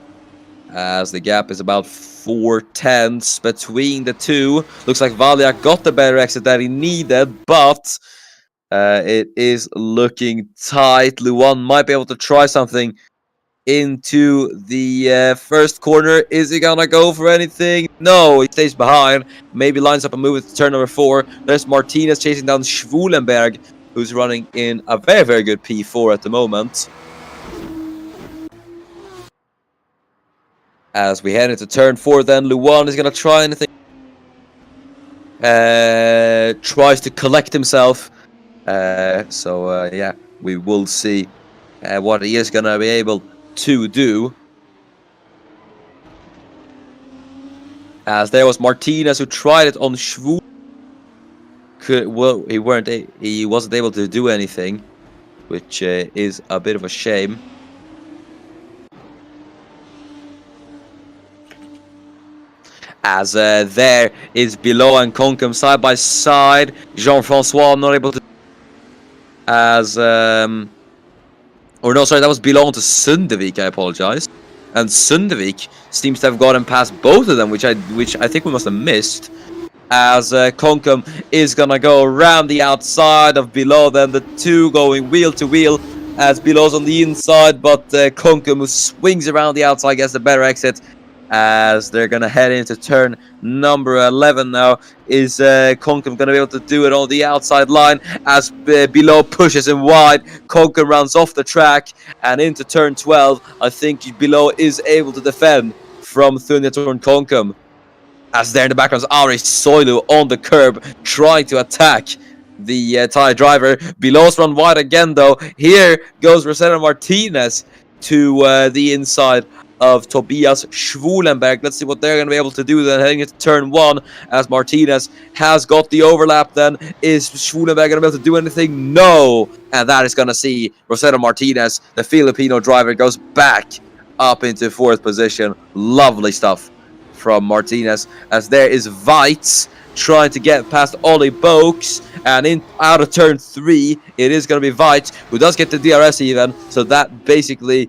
as the gap is about 4/10 between the two. Looks like Valyak got the better exit that he needed, but it is looking tight. Luan might be able to try something into the first corner. Is he gonna go for anything? No, he stays behind. Maybe lines up a move with turn number 4. There's Martinez chasing down Schwulenberg, who's running in a very, very good P4 at the moment. As we head into turn 4 then, Luan is going to try anything. Tries to collect himself. Yeah, we will see what he is going to be able to do. As there was Martinez who tried it on Schwul. Well, he wasn't able to do anything, which is a bit of a shame. As there is Below and Konkum side by side. Jean-Francois not able to. As or no, sorry, that was Below to Sundevik. I apologize. And Sundevik seems to have gotten past both of them, which I think we must have missed. As Konkum is gonna go around the outside of Below, then the two going wheel to wheel. As Below's on the inside, but Konkum, who swings around the outside, gets the better exit. As they're going to head into turn number 11 now. Is Konkum going to be able to do it on the outside line? As Below pushes him wide, Konkum runs off the track and into turn 12. I think Below is able to defend from Thunyatorn Konkum. As there in the background is Ari Soilu on the curb, trying to attack the Thai driver. Below's run wide again though. Here goes Rosetta Martinez to the inside of Tobias Schwulenberg. Let's see what they're going to be able to do then heading into turn 1, as Martinez has got the overlap then. Is Schwulenberg going to be able to do anything? No! And that is going to see Rosetta Martinez, the Filipino driver, goes back up into 4th position. Lovely stuff from Martinez. As there is Weitz trying to get past Ollie Boaks, and out of turn 3 it is going to be Weitz, who does get the DRS even, so that basically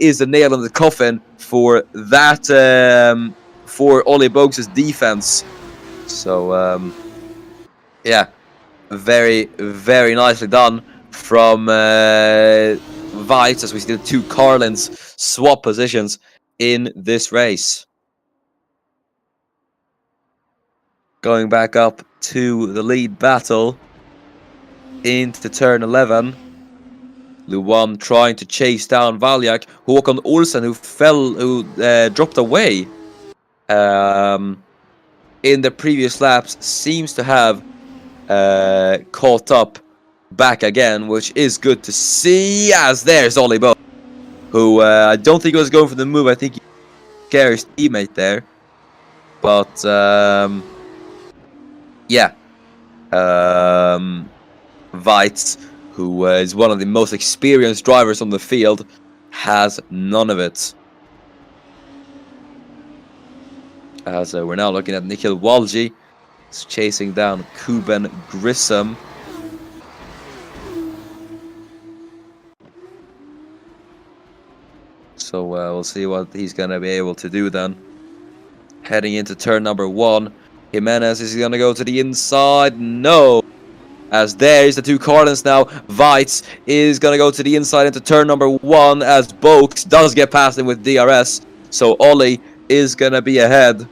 is the nail in the coffin for that, for Ollie Boaks' defense. So, yeah, very, very nicely done from Weitz, as we see the two Carlins swap positions in this race. Going back up to the lead battle into turn 11. Luan trying to chase down Valyak. Håkon Olsen, who dropped away in the previous laps, seems to have caught up back again, which is good to see, as there's Ollie Bo, who I don't think was going for the move. I think he scared his teammate there. But, yeah. Weitz, who is one of the most experienced drivers on the field, has none of it. As we're now looking at Nikhil Walji, chasing down Kuben Grissom. So we'll see what he's going to be able to do then. Heading into turn number 1. Jimenez, is he going to go to the inside? No. As there's the two Carlins now. Weitz is going to go to the inside into turn number 1 as Boaks does get past him with DRS. So Ollie is going to be ahead.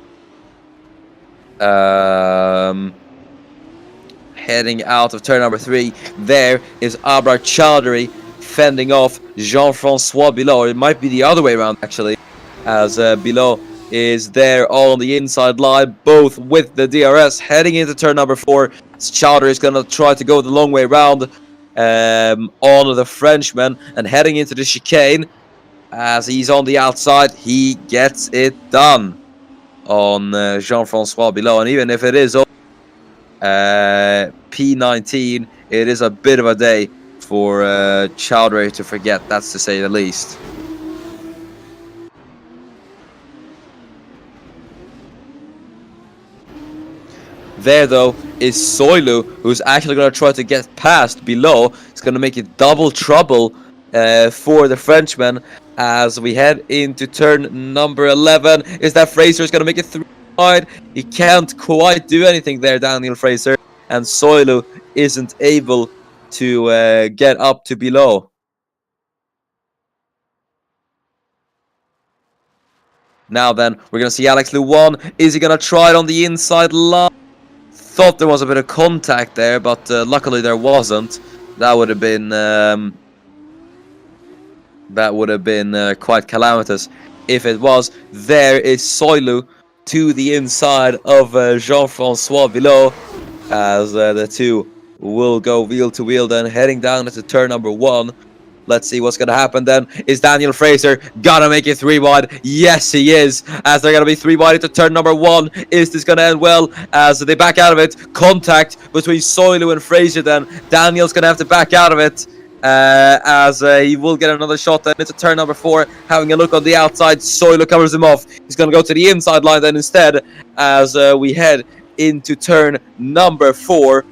Heading out of turn number 3. There is Abrar Chowdhury fending off Jean-Francois Bilot. It might be the other way around actually, as Bilot is there all on the inside line, both with the DRS. Heading into turn number 4, Chowdhury is going to try to go the long way round on the Frenchman, and heading into the chicane as he's on the outside, he gets it done on Jean-Francois Bilot. And even if it is P19, it is a bit of a day for Chowdhury to forget, that's to say the least. There, though, is Soilu, who's actually going to try to get past Bilot. It's going to make it double trouble for the Frenchman as we head into turn number 11. Is that Fraser is going to make it through wide? He can't quite do anything there, Daniel Fraser. And Soilu isn't able to get up to Bilot. Now then, we're going to see Alex Luwan. Is he going to try it on the inside line? Thought there was a bit of contact there, but luckily there wasn't. That would have been quite calamitous if it was. There is Soilu to the inside of Jean-Francois Bilot, as the two will go wheel to wheel then, heading down into turn number 1. Let's see what's going to happen then. Is Daniel Fraser gonna make it 3 wide? Yes, he is. As they're going to be 3 wide into turn number 1. Is this going to end well? As they back out of it. Contact between Soilu and Fraser then. Daniel's going to have to back out of it. As he will get another shot then into turn number 4. Having a look on the outside. Soilu covers him off. He's going to go to the inside line then instead. As we head into turn number 4.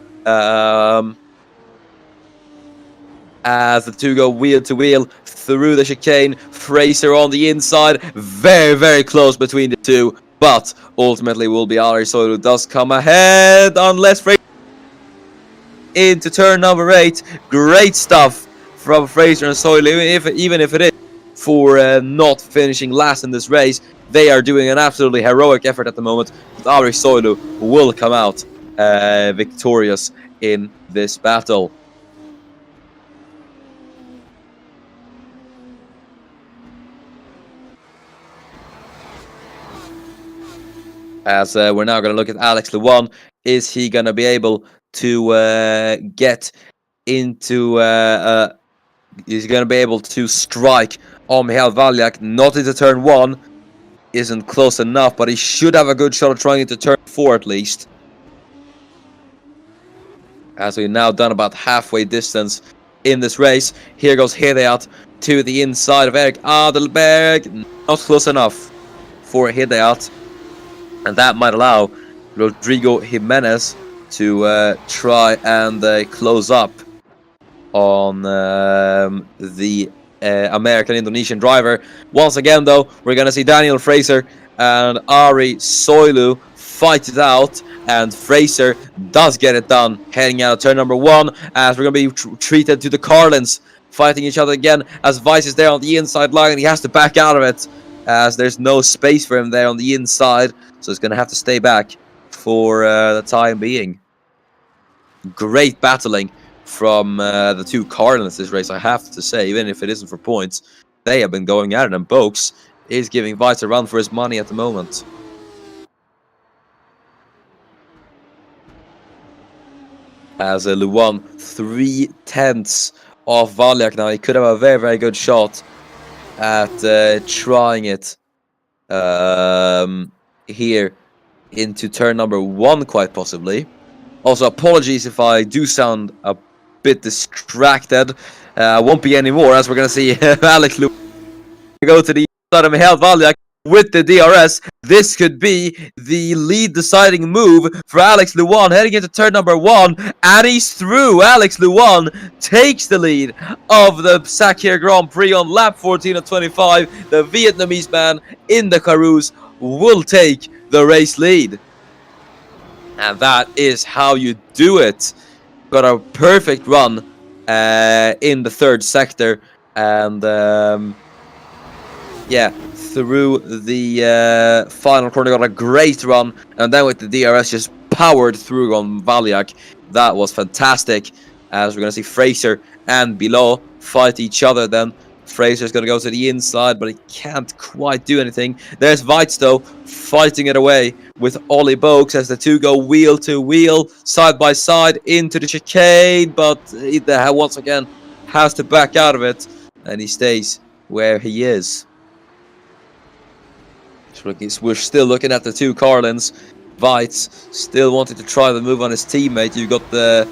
As the two go wheel to wheel through the chicane. Fraser on the inside. Very, very close between the two. But ultimately will be Ari Soilu does come ahead. Unless Fraser into turn number 8. Great stuff from Fraser and Soilu. Even if it is for not finishing last in this race. They are doing an absolutely heroic effort at the moment. But Ari Soilu will come out victorious in this battle. As we're now going to look at Alex Luwan. Is he going to be able to get into... is he going to be able to strike on Michal Valjak? Not into turn 1. Isn't close enough, but he should have a good shot of trying into turn 4 at least. As we've now done about halfway distance in this race. Here goes Hideout to the inside of Eric Adelberg. Not close enough for Hideout. And that might allow Rodrigo Jimenez to try and close up on the American-Indonesian driver. Once again, though, we're going to see Daniel Fraser and Ari Soilu fight it out. And Fraser does get it done, heading out of turn number 1. As we're going to be treated to the Carlins, fighting each other again. As Weiss is there on the inside line, and he has to back out of it. As there's no space for him there on the inside. So he's going to have to stay back for the time being. Great battling from the two Cardinals this race, I have to say. Even if it isn't for points, they have been going at it. And Boaks is giving Weiss a run for his money at the moment. as Luan 3/10 off Valiak now. He could have a very, very good shot at trying it here into turn number 1, quite possibly. Also, apologies if I do sound a bit distracted. Won't be anymore, as we're going to see Alex Luan go to the side of Mihail Valiak with the DRS. This could be the lead deciding move for Alex Luan heading into turn number 1, and he's through. Alex Luan takes the lead of the Sakhir Grand Prix on lap 14 of 25. The Vietnamese man in the Carouse will take the race lead. And that is how you do it. Got a perfect run in the third sector, and yeah, through the final corner, got a great run, and then with the DRS just powered through on Valiak. That was fantastic, as we're going to see Fraser and Below fight each other then. Fraser's going to go to the inside, but he can't quite do anything. There's Weitz, though, fighting it away with Ollie Boaks as the two go wheel to wheel, side by side, into the chicane, but he once again has to back out of it, and he stays where he is. We're still looking at the two Carlins. Weitz still wanting to try the move on his teammate. You've got the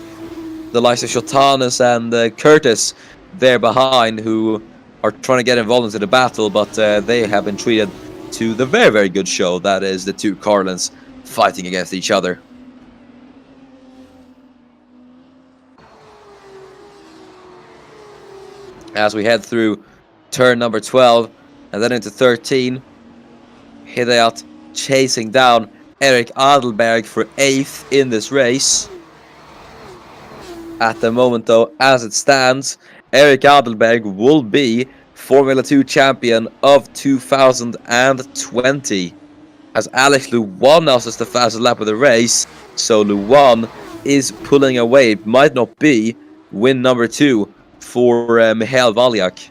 likes of Shotanis and Curtis there behind, who are trying to get involved into the battle, but they have been treated to the very, very good show. That is the two Carlins fighting against each other. As we head through turn number 12 and then into 13, Hideat chasing down Erik Adelberg for 8th in this race. At the moment, though, as it stands, Erik Adelberg will be Formula 2 champion of 2020. As Alex Luan now says the fastest lap of the race, so Luan is pulling away. It might not be win number 2 for Mihail Valiak.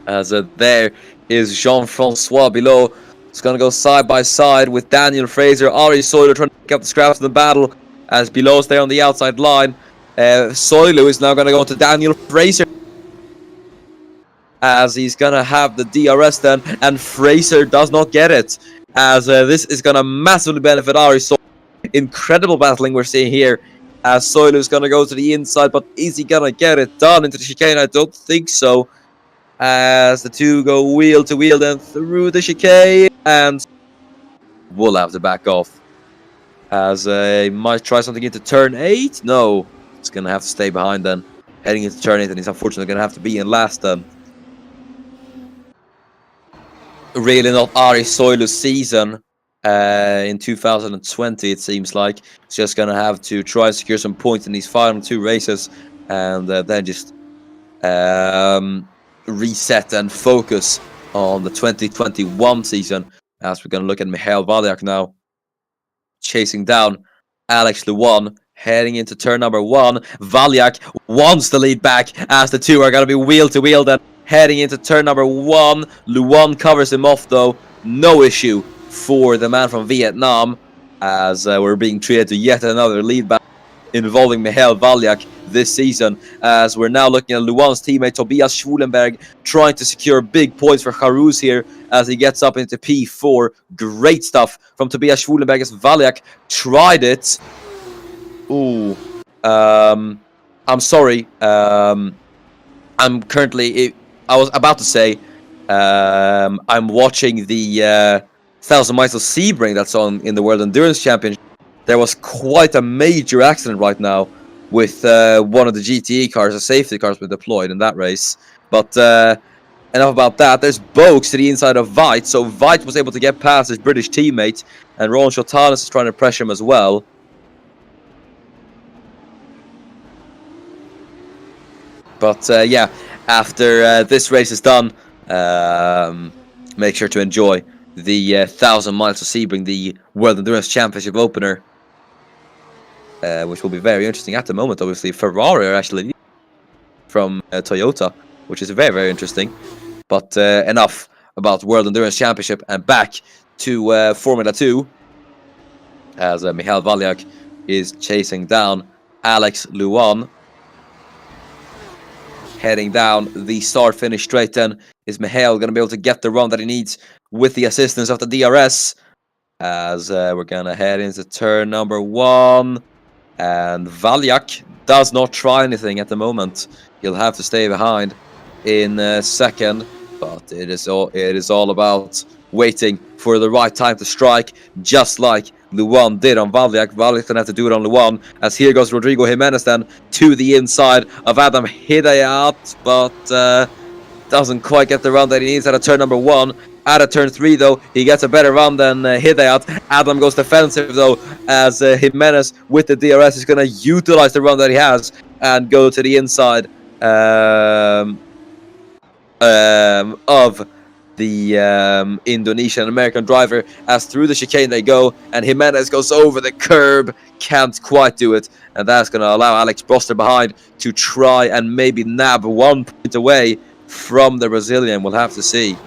As there is Jean-Francois Below. It's going to go side by side with Daniel Fraser. Ari Soilu trying to pick up the scraps of the battle as Below's there on the outside line. Soilu is now going to go to Daniel Fraser, as he's going to have the DRS then, and Fraser does not get it, as this is going to massively benefit Ari Soilu. Incredible battling we're seeing here, as Soilu is going to go to the inside, but is he going to get it done into the chicane? I don't think so, as the two go wheel to wheel then through the chicane, and will have to back off, as he might try something into turn 8. No, it's going to have to stay behind then, heading into turn 8, and he's unfortunately going to have to be in last then. Really not Ari Soilu's season in 2020, it seems like. He's just going to have to try and secure some points in these final 2 races, and then just reset and focus on the 2021 season, as we're going to look at Mihail Valiak now chasing down Alex Luan heading into turn number 1. Valiak wants the lead back, as the two are going to be wheel to wheel then heading into turn number 1. Luan covers him off, though. No issue for the man from Vietnam, as we're being treated to yet another lead back involving Mihail Valiak this season, as we're now looking at Luan's teammate Tobias Schwulenberg trying to secure big points for Carouse here as he gets up into P4. Great stuff from Tobias Schwulenberg as Valiak tried it. Ooh. I'm sorry. I'm currently... I was about to say I'm watching the 1000 miles of Sebring that's on in the World Endurance Championship. There was quite a major accident right now with one of the GTE cars. The safety cars were deployed in that race. But enough about that. There's Boaks to the inside of Weitz. So Weitz was able to get past his British teammate, and Rowan Shotanis is trying to pressure him as well. But yeah, after this race is done, make sure to enjoy the 1,000 miles of Sebring, the World Endurance Championship opener, which will be very interesting at the moment. Obviously, Ferrari are actually from Toyota, which is very, very interesting. But enough about World Endurance Championship, and back to Formula 2, as Michal Valyak is chasing down Alex Luan. Heading down the start-finish straight then is Michal going to be able to get the run that he needs with the assistance of the DRS, as we're going to head into turn number 1. And Valyak does not try anything at the moment. He'll have to stay behind in second, but it is all about waiting for the right time to strike, just like Luan did on Valyak. Valyak's gonna have to do it on Luan, as here goes Rodrigo Jimenez then to the inside of Adam Hidayat, but doesn't quite get the run that he needs out of turn number 1. Out of turn 3, though, he gets a better run than Hidayat. Adam goes defensive, though, as Jimenez with the DRS is going to utilize the run that he has and go to the inside of the Indonesian American driver, as through the chicane they go, and Jimenez goes over the curb, can't quite do it, and that's going to allow Alex Broster behind to try and maybe nab 1 point away from the Brazilian. We'll have to see.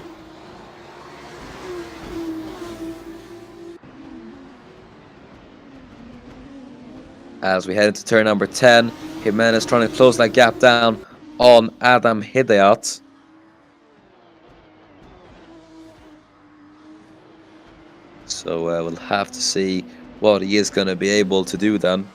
As we head into turn number 10, Jimenez trying to close that gap down on Adam Hidayat. So we'll have to see what he is going to be able to do then.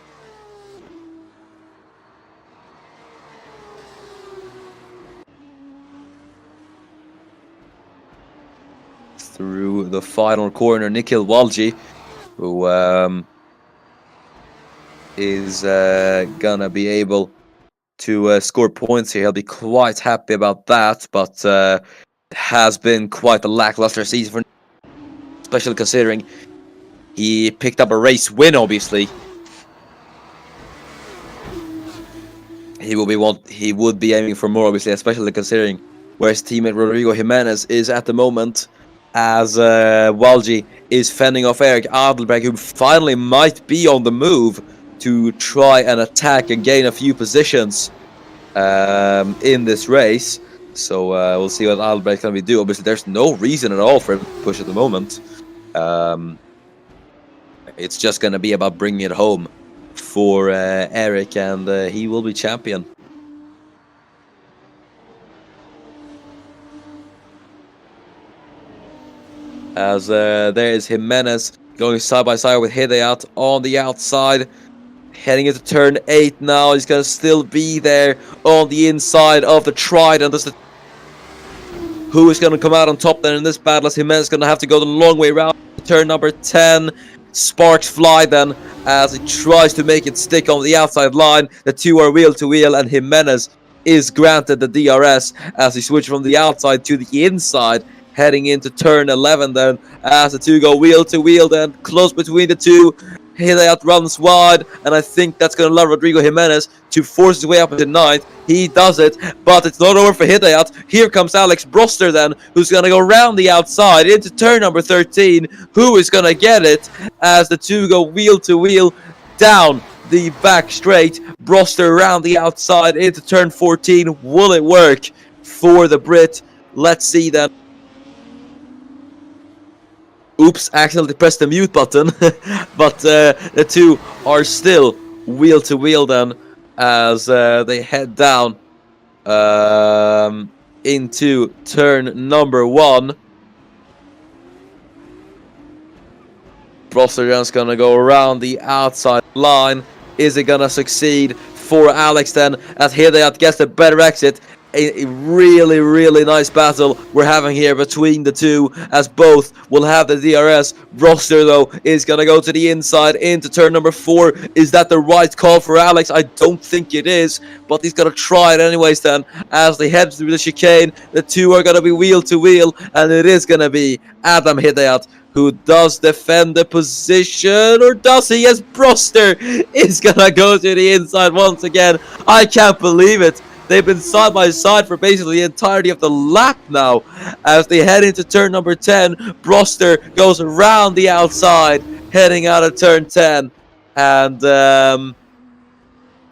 Through the final corner, Nikhil Walji, who is gonna be able to score points here. He'll be quite happy about that, but has been quite a lackluster season for, especially considering he picked up a race win. Obviously, he would be aiming for more, obviously, especially considering where his teammate Rodrigo Jimenez is at the moment, as Walji is fending off Eric Adelberg, who finally might be on the move to try and attack and gain a few positions in this race. So we'll see what Adelberg can do. Obviously, there's no reason at all for him to push at the moment. It's just going to be about bringing it home for Eric, and he will be champion. As there is Jimenez going side by side with Hidayat on the outside. Heading into turn 8 now. He's going to still be there on the inside of the Trident. Who is going to come out on top then in this battle, as Jimenez is going to have to go the long way around. Turn number 10. Sparks fly then as he tries to make it stick on the outside line. The two are wheel to wheel, and Jimenez is granted the DRS as he switches from the outside to the inside. Heading into turn 11 then, as the two go wheel to wheel then, close between the two. Hidayat runs wide, and I think that's going to allow Rodrigo Jimenez to force his way up into 9th. He does it, but it's not over for Hidayat. Here comes Alex Broster then, who's going to go around the outside into turn number 13. Who is going to get it as the two go wheel to wheel down the back straight? Broster around the outside into turn 14. Will it work for the Brit? Let's see then. Oops, accidentally pressed the mute button. But the two are still wheel to wheel then, as they head down into turn number 1. Brosterjan's gonna go around the outside line. Is it gonna succeed for Alex then, as Hidayat gets the better exit? A really, really nice battle we're having here between the two, as both will have the DRS. Broster, though, is going to go to the inside into turn number 4. Is that the right call for Alex? I don't think it is, but he's going to try it anyways then, as they head through the chicane. The two are going to be wheel to wheel, and it is going to be Adam Hidayat who does defend the position, or does he? Yes, Broster is going to go to the inside once again. I can't believe it. They've been side by side for basically the entirety of the lap now. As they head into turn number 10, Broster goes around the outside, heading out of turn 10. And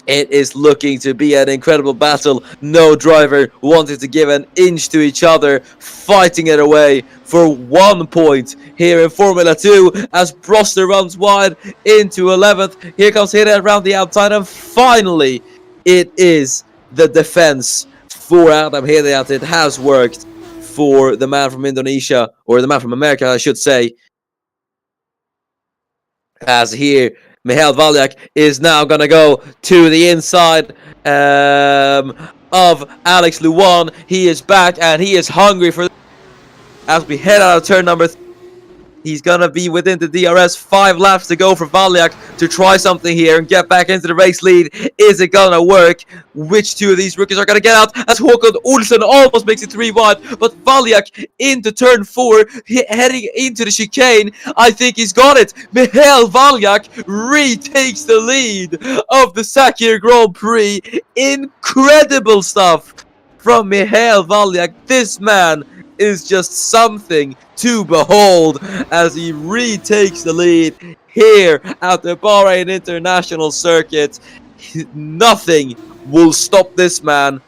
it is looking to be an incredible battle. No driver wanting to give an inch to each other, fighting it away for 1 point here in Formula 2 as Broster runs wide into 11th. Here comes Hira around the outside, and finally it is the defense for Adam Hidayat. It has worked for the man from Indonesia, or the man from America, I should say. As here, Michael Valyak is now going to go to the inside of Alex Luan. He is back and he is hungry for. As we head out of turn number 3, he's going to be within the DRS. 5 laps to go for Valyak to try something here and get back into the race lead. Is it going to work? Which 2 of these rookies are going to get out? As Håkon Olsen almost makes it 3 wide, but Valyak into turn 4, heading into the chicane. I think he's got it. Michael Valyak retakes the lead of the Sakhir Grand Prix. Incredible stuff from Michael Valyak. This man is just something to behold as he retakes the lead here at the Bahrain International Circuit. Nothing will stop this man.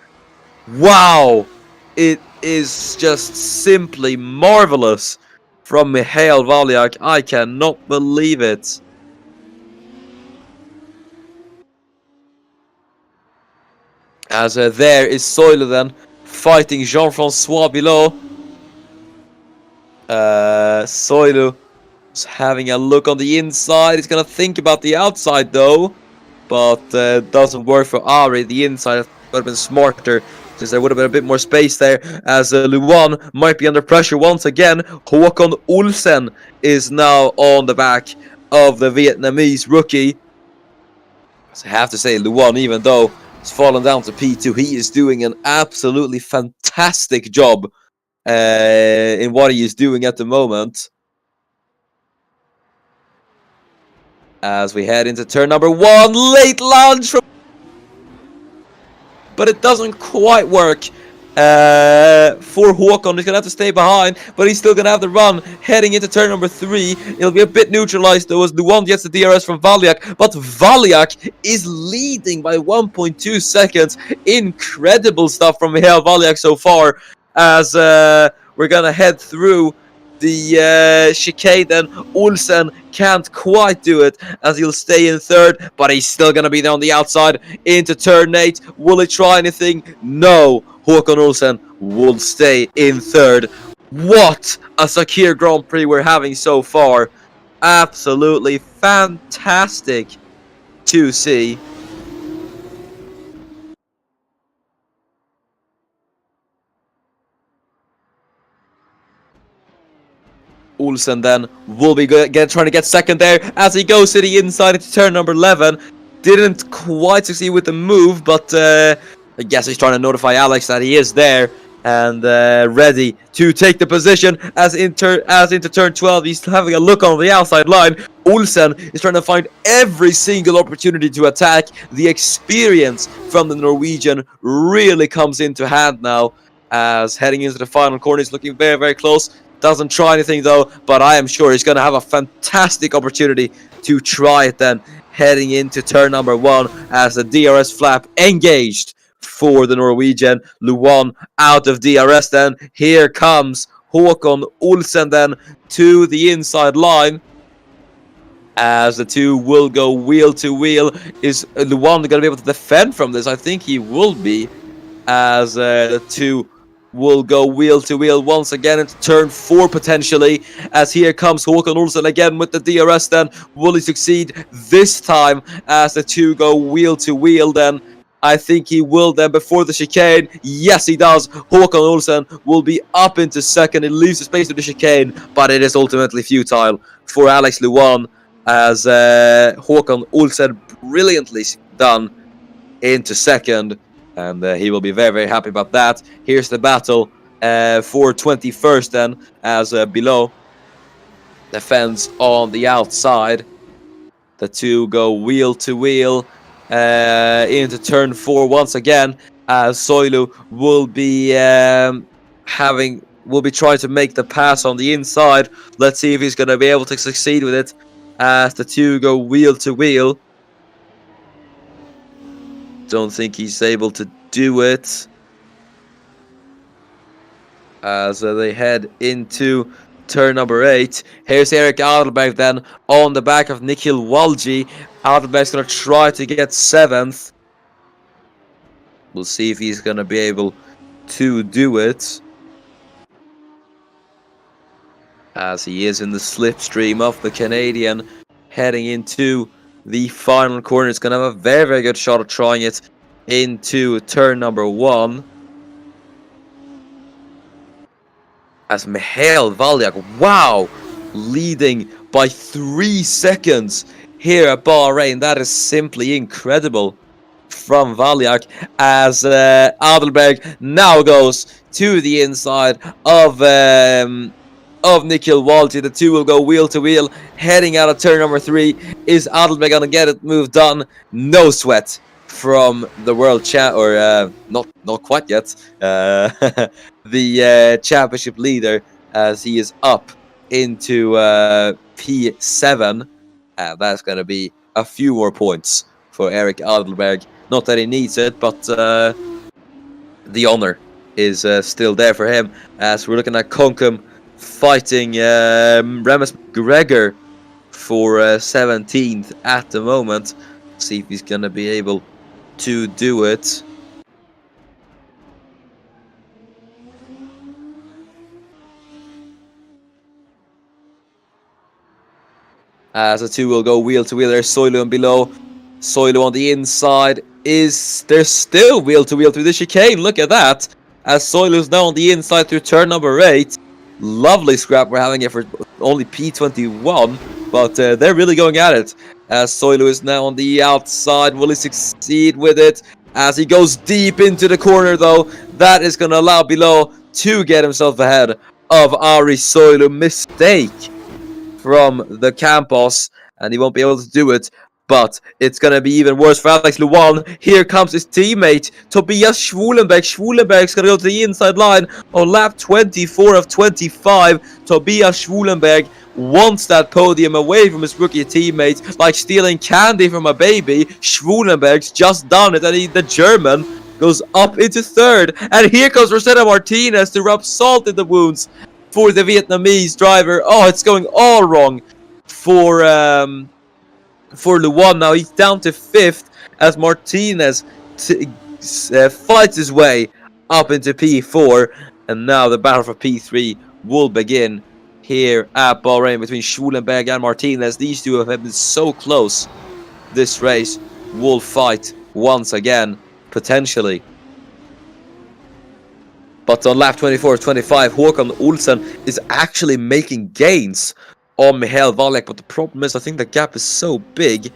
Wow, it is just simply marvelous from Michael Valyak. I cannot believe it. As there is Soile then fighting Jean-Francois below. Soilu is having a look on the inside. He's gonna think about the outside though, but doesn't work for Ari. The inside would have been smarter, since there would have been a bit more space there. As Luan might be under pressure once again. Håkon Olsen is now on the back of the Vietnamese rookie. So I have to say, Luan, even though he's fallen down to P2, he is doing an absolutely fantastic job in what he is doing at the moment. As we head into turn number 1, late lunge from, but it doesn't quite work for Håkon. He's gonna have to stay behind, but he's still gonna have the run heading into turn number 3. It'll be a bit neutralized though as Luan gets the DRS from Valyak, but Valyak is leading by 1.2 seconds. Incredible stuff from Michael Valyak so far. As we're gonna head through the chicane, then Olsen can't quite do it as he'll stay in 3rd, but he's still gonna be there on the outside into turn 8. Will he try anything? No. Håkon Olsen will stay in 3rd. What a Sakhir Grand Prix we're having so far. Absolutely fantastic to see. Olsen then will be trying to get 2nd there as he goes to the inside into turn number 11. Didn't quite succeed with the move, but I guess he's trying to notify Alex that he is there and ready to take the position. As into turn 12, he's having a look on the outside line. Olsen is trying to find every single opportunity to attack. The experience from the Norwegian really comes into hand now, as heading into the final corner, he's looking very, very close. Doesn't try anything though, but I am sure he's going to have a fantastic opportunity to try it then, heading into turn number 1 as the DRS flap engaged for the Norwegian. Luan out of DRS then. Here comes Håkon Olsen then to the inside line, as the 2 will go wheel to wheel. Is Luan going to be able to defend from this? I think he will be, as the 2 will go wheel to wheel once again into turn 4 potentially, as here comes Håkon Olsen again with the DRS then. Will he succeed this time as the 2 go wheel to wheel then? I think he will then before the chicane. Yes, he does. Håkon Olsen will be up into 2nd. It leaves the space to the chicane, but it is ultimately futile for Alex Luan, as Håkon Olsen brilliantly done into 2nd. And he will be very, very happy about that. Here's the battle for 21st then, as below defends on the outside. The 2 go wheel to wheel into turn 4 once again, Soilu will be will be trying to make the pass on the inside. Let's see if he's going to be able to succeed with it as the two go wheel to wheel. Don't think he's able to do it as they head into turn number 8. Here's Erik Adelberg then on the back of Nikhil Walji. Adelberg's going to try to get 7th. We'll see if he's going to be able to do it, as he is in the slipstream of the Canadian heading into the final corner. He's going to have a very, very good shot at trying it into turn number 1. As Mihail Valyak, wow, leading by 3 seconds here at Bahrain. That is simply incredible from Valyak, as Adelberg now goes to the inside of Nikhil Walti. The two will go wheel to wheel, heading out of turn number 3. Is Adelberg gonna get it move done? No sweat from the world not quite yet. The championship leader, as he is up into P7. That's gonna be a few more points for Erik Adelberg. Not that he needs it, but the honor is still there for him, as we're looking at Konkum fighting Remus McGregor for 17th at the moment. See if he's going to be able to do it. As the two will go wheel to wheel. There's Soilu and below. Soilu on the inside. Is there still wheel to wheel through the chicane? Look at that. As Soilu's now on the inside through turn number 8. Lovely scrap we're having it for only P21, but they're really going at it. As Soilu is now on the outside. Will he succeed with it? As he goes deep into the corner, though, that is going to allow below to get himself ahead of Ari Soilu. Mistake from the Campos, and he won't be able to do it. But it's going to be even worse for Alex Luan. Here comes his teammate, Tobias Schwulenberg. Schwulenberg's going to go to the inside line on lap 24 of 25. Tobias Schwulenberg wants that podium away from his rookie teammate, like stealing candy from a baby. Schwulenberg's just done it, and the German goes up into 3rd. And here comes Rosetta Martinez to rub salt in the wounds for the Vietnamese driver. Oh, it's going all wrong for Luan. Now he's down to 5th as Martinez fights his way up into P4, and now the battle for P3 will begin here at Bahrain between Schwulenberg and Martinez. These two have been so close this race. Will fight once again, potentially. But on lap 24-25, Håkan Olsen is actually making gains on Mihail Valek, but the problem is I think the gap is so big,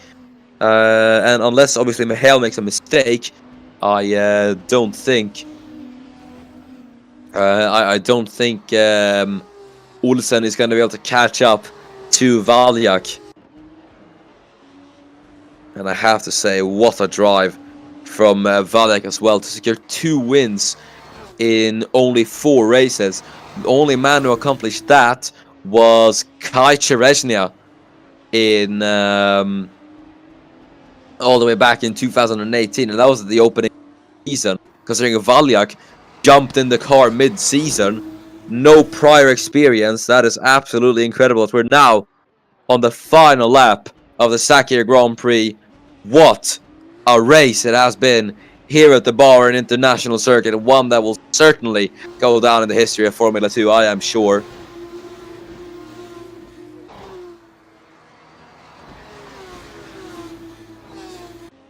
and unless obviously Mihail makes a mistake, I don't think Olsen is going to be able to catch up to Valyak. And I have to say, what a drive from Valyak as well to secure 2 wins in only 4 races. The only man who accomplished that was Kai Cherezhnia in all the way back in 2018, and that was the opening season. Considering Valyak jumped in the car mid-season, no prior experience, that is absolutely incredible. We're now on the final lap of the Sakhir Grand Prix. What a race it has been here at the Bahrain International Circuit, one that will certainly go down in the history of Formula 2, I am sure.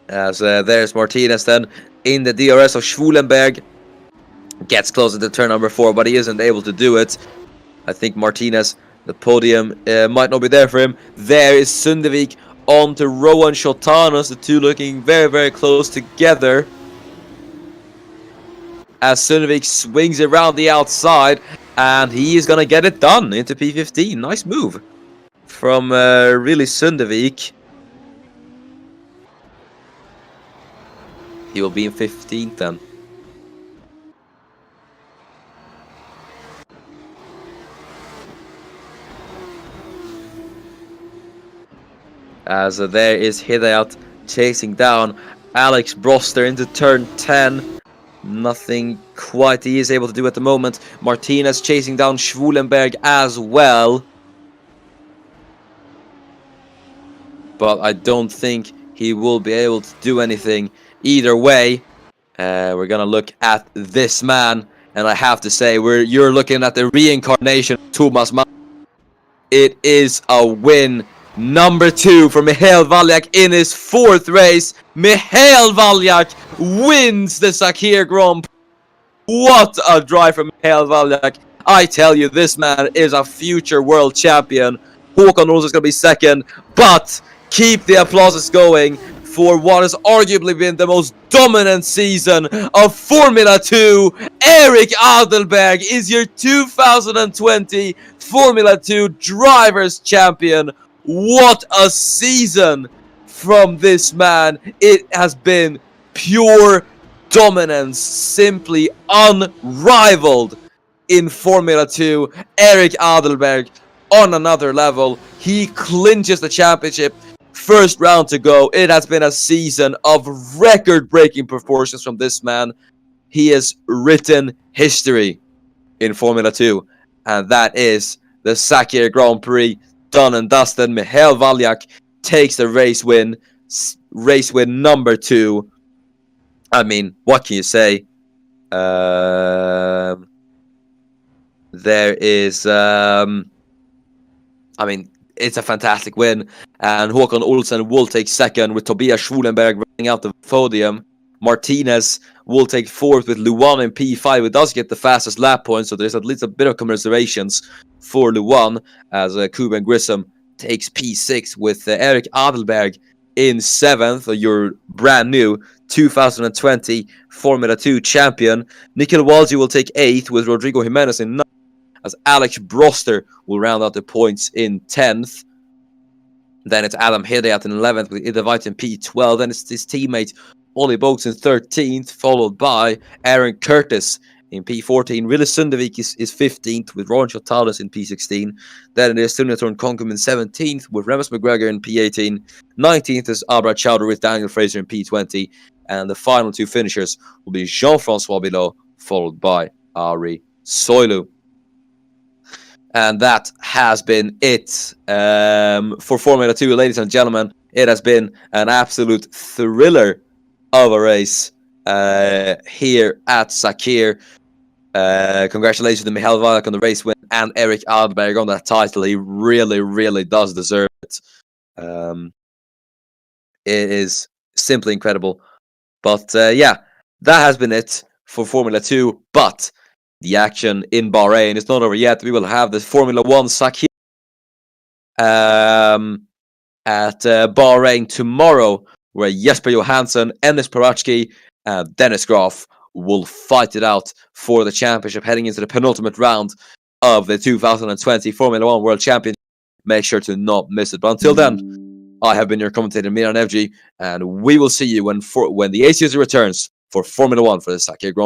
As there's Martinez then in the DRS of Schwulenberg. Gets closer to turn number 4, but he isn't able to do it. I think Martinez, the podium might not be there for him. There is Sundevik on to Rowan Shotanos, the two looking very, very close together. As Sundevik swings around the outside, and he is going to get it done into P15. Nice move from really Sundevik. He will be in 15th then. as there is Hidayat chasing down Alex Broster into turn 10. Nothing quite he is able to do at the moment. Martinez chasing down Schwulenberg as well. But I don't think he will be able to do anything either way. We're gonna look at this man, and I have to say, you're looking at the reincarnation of Thomas Mann. It is a win. Number 2 for Michael Valjak in his 4th race. Michael Valjak wins the Sakhir Grand Prix. What a drive from Michael Valjak. I tell you, this man is a future world champion. Håkan Olsson is going to be 2nd, but keep the applauses going for what has arguably been the most dominant season of Formula 2. Erik Adelberg is your 2020 Formula 2 Drivers' Champion. What a season from this man. It has been pure dominance, simply unrivaled in Formula 2. Erik Adelberg on another level. He clinches the championship. First round to go. It has been a season of record-breaking proportions from this man. He has written history in Formula 2, and that is the Sakhir Grand Prix. Done and dusted. Michael Valjak takes the race win. Race win number 2. I mean, what can you say? There is... I mean, it's a fantastic win. And Håkan Olsson will take 2nd with Tobias Schwulenberg running out the podium. Martinez will take 4th with Luan in P5, who does get the fastest lap point, so there's at least a bit of commiserations for Luan, as Kuben Grissom takes P6 with Erik Adelberg in 7th, your brand new 2020 Formula 2 champion. Nikhil Walji will take 8th with Rodrigo Jimenez in 9th, as Alex Broster will round out the points in 10th. Then it's Adam Hidayat in 11th with Idavite in P12. Then it's his teammate Ollie Bogues in 13th, followed by Aaron Curtis in P14. Wille Sundevik is 15th with Ron Chotalis in P16. Then it is Sunatorn Konkum in 17th with Remus McGregor in P18. 19th is Abra Chowdhury with Daniel Fraser in P20. And the final 2 finishers will be Jean-Francois Bilot, followed by Ari Soilu. And that has been it for Formula 2, ladies and gentlemen. It has been an absolute thriller of a race here at Sakhir. Congratulations to Michael Valjak on the race win and Erik Adelberg on that title. He really, really does deserve it. It is simply incredible. But yeah, that has been it for Formula 2. But the action in Bahrain is not over yet. We will have the Formula 1 Sakhir at Bahrain tomorrow, where Jesper Johansson, Enes Parachki, and Dennis Graf will fight it out for the championship heading into the penultimate round of the 2020 Formula 1 World Championship. Make sure to not miss it. But until then, I have been your commentator, Miran Evji, and we will see you when the ACS returns for Formula 1 for the Sakhir Grand Prix.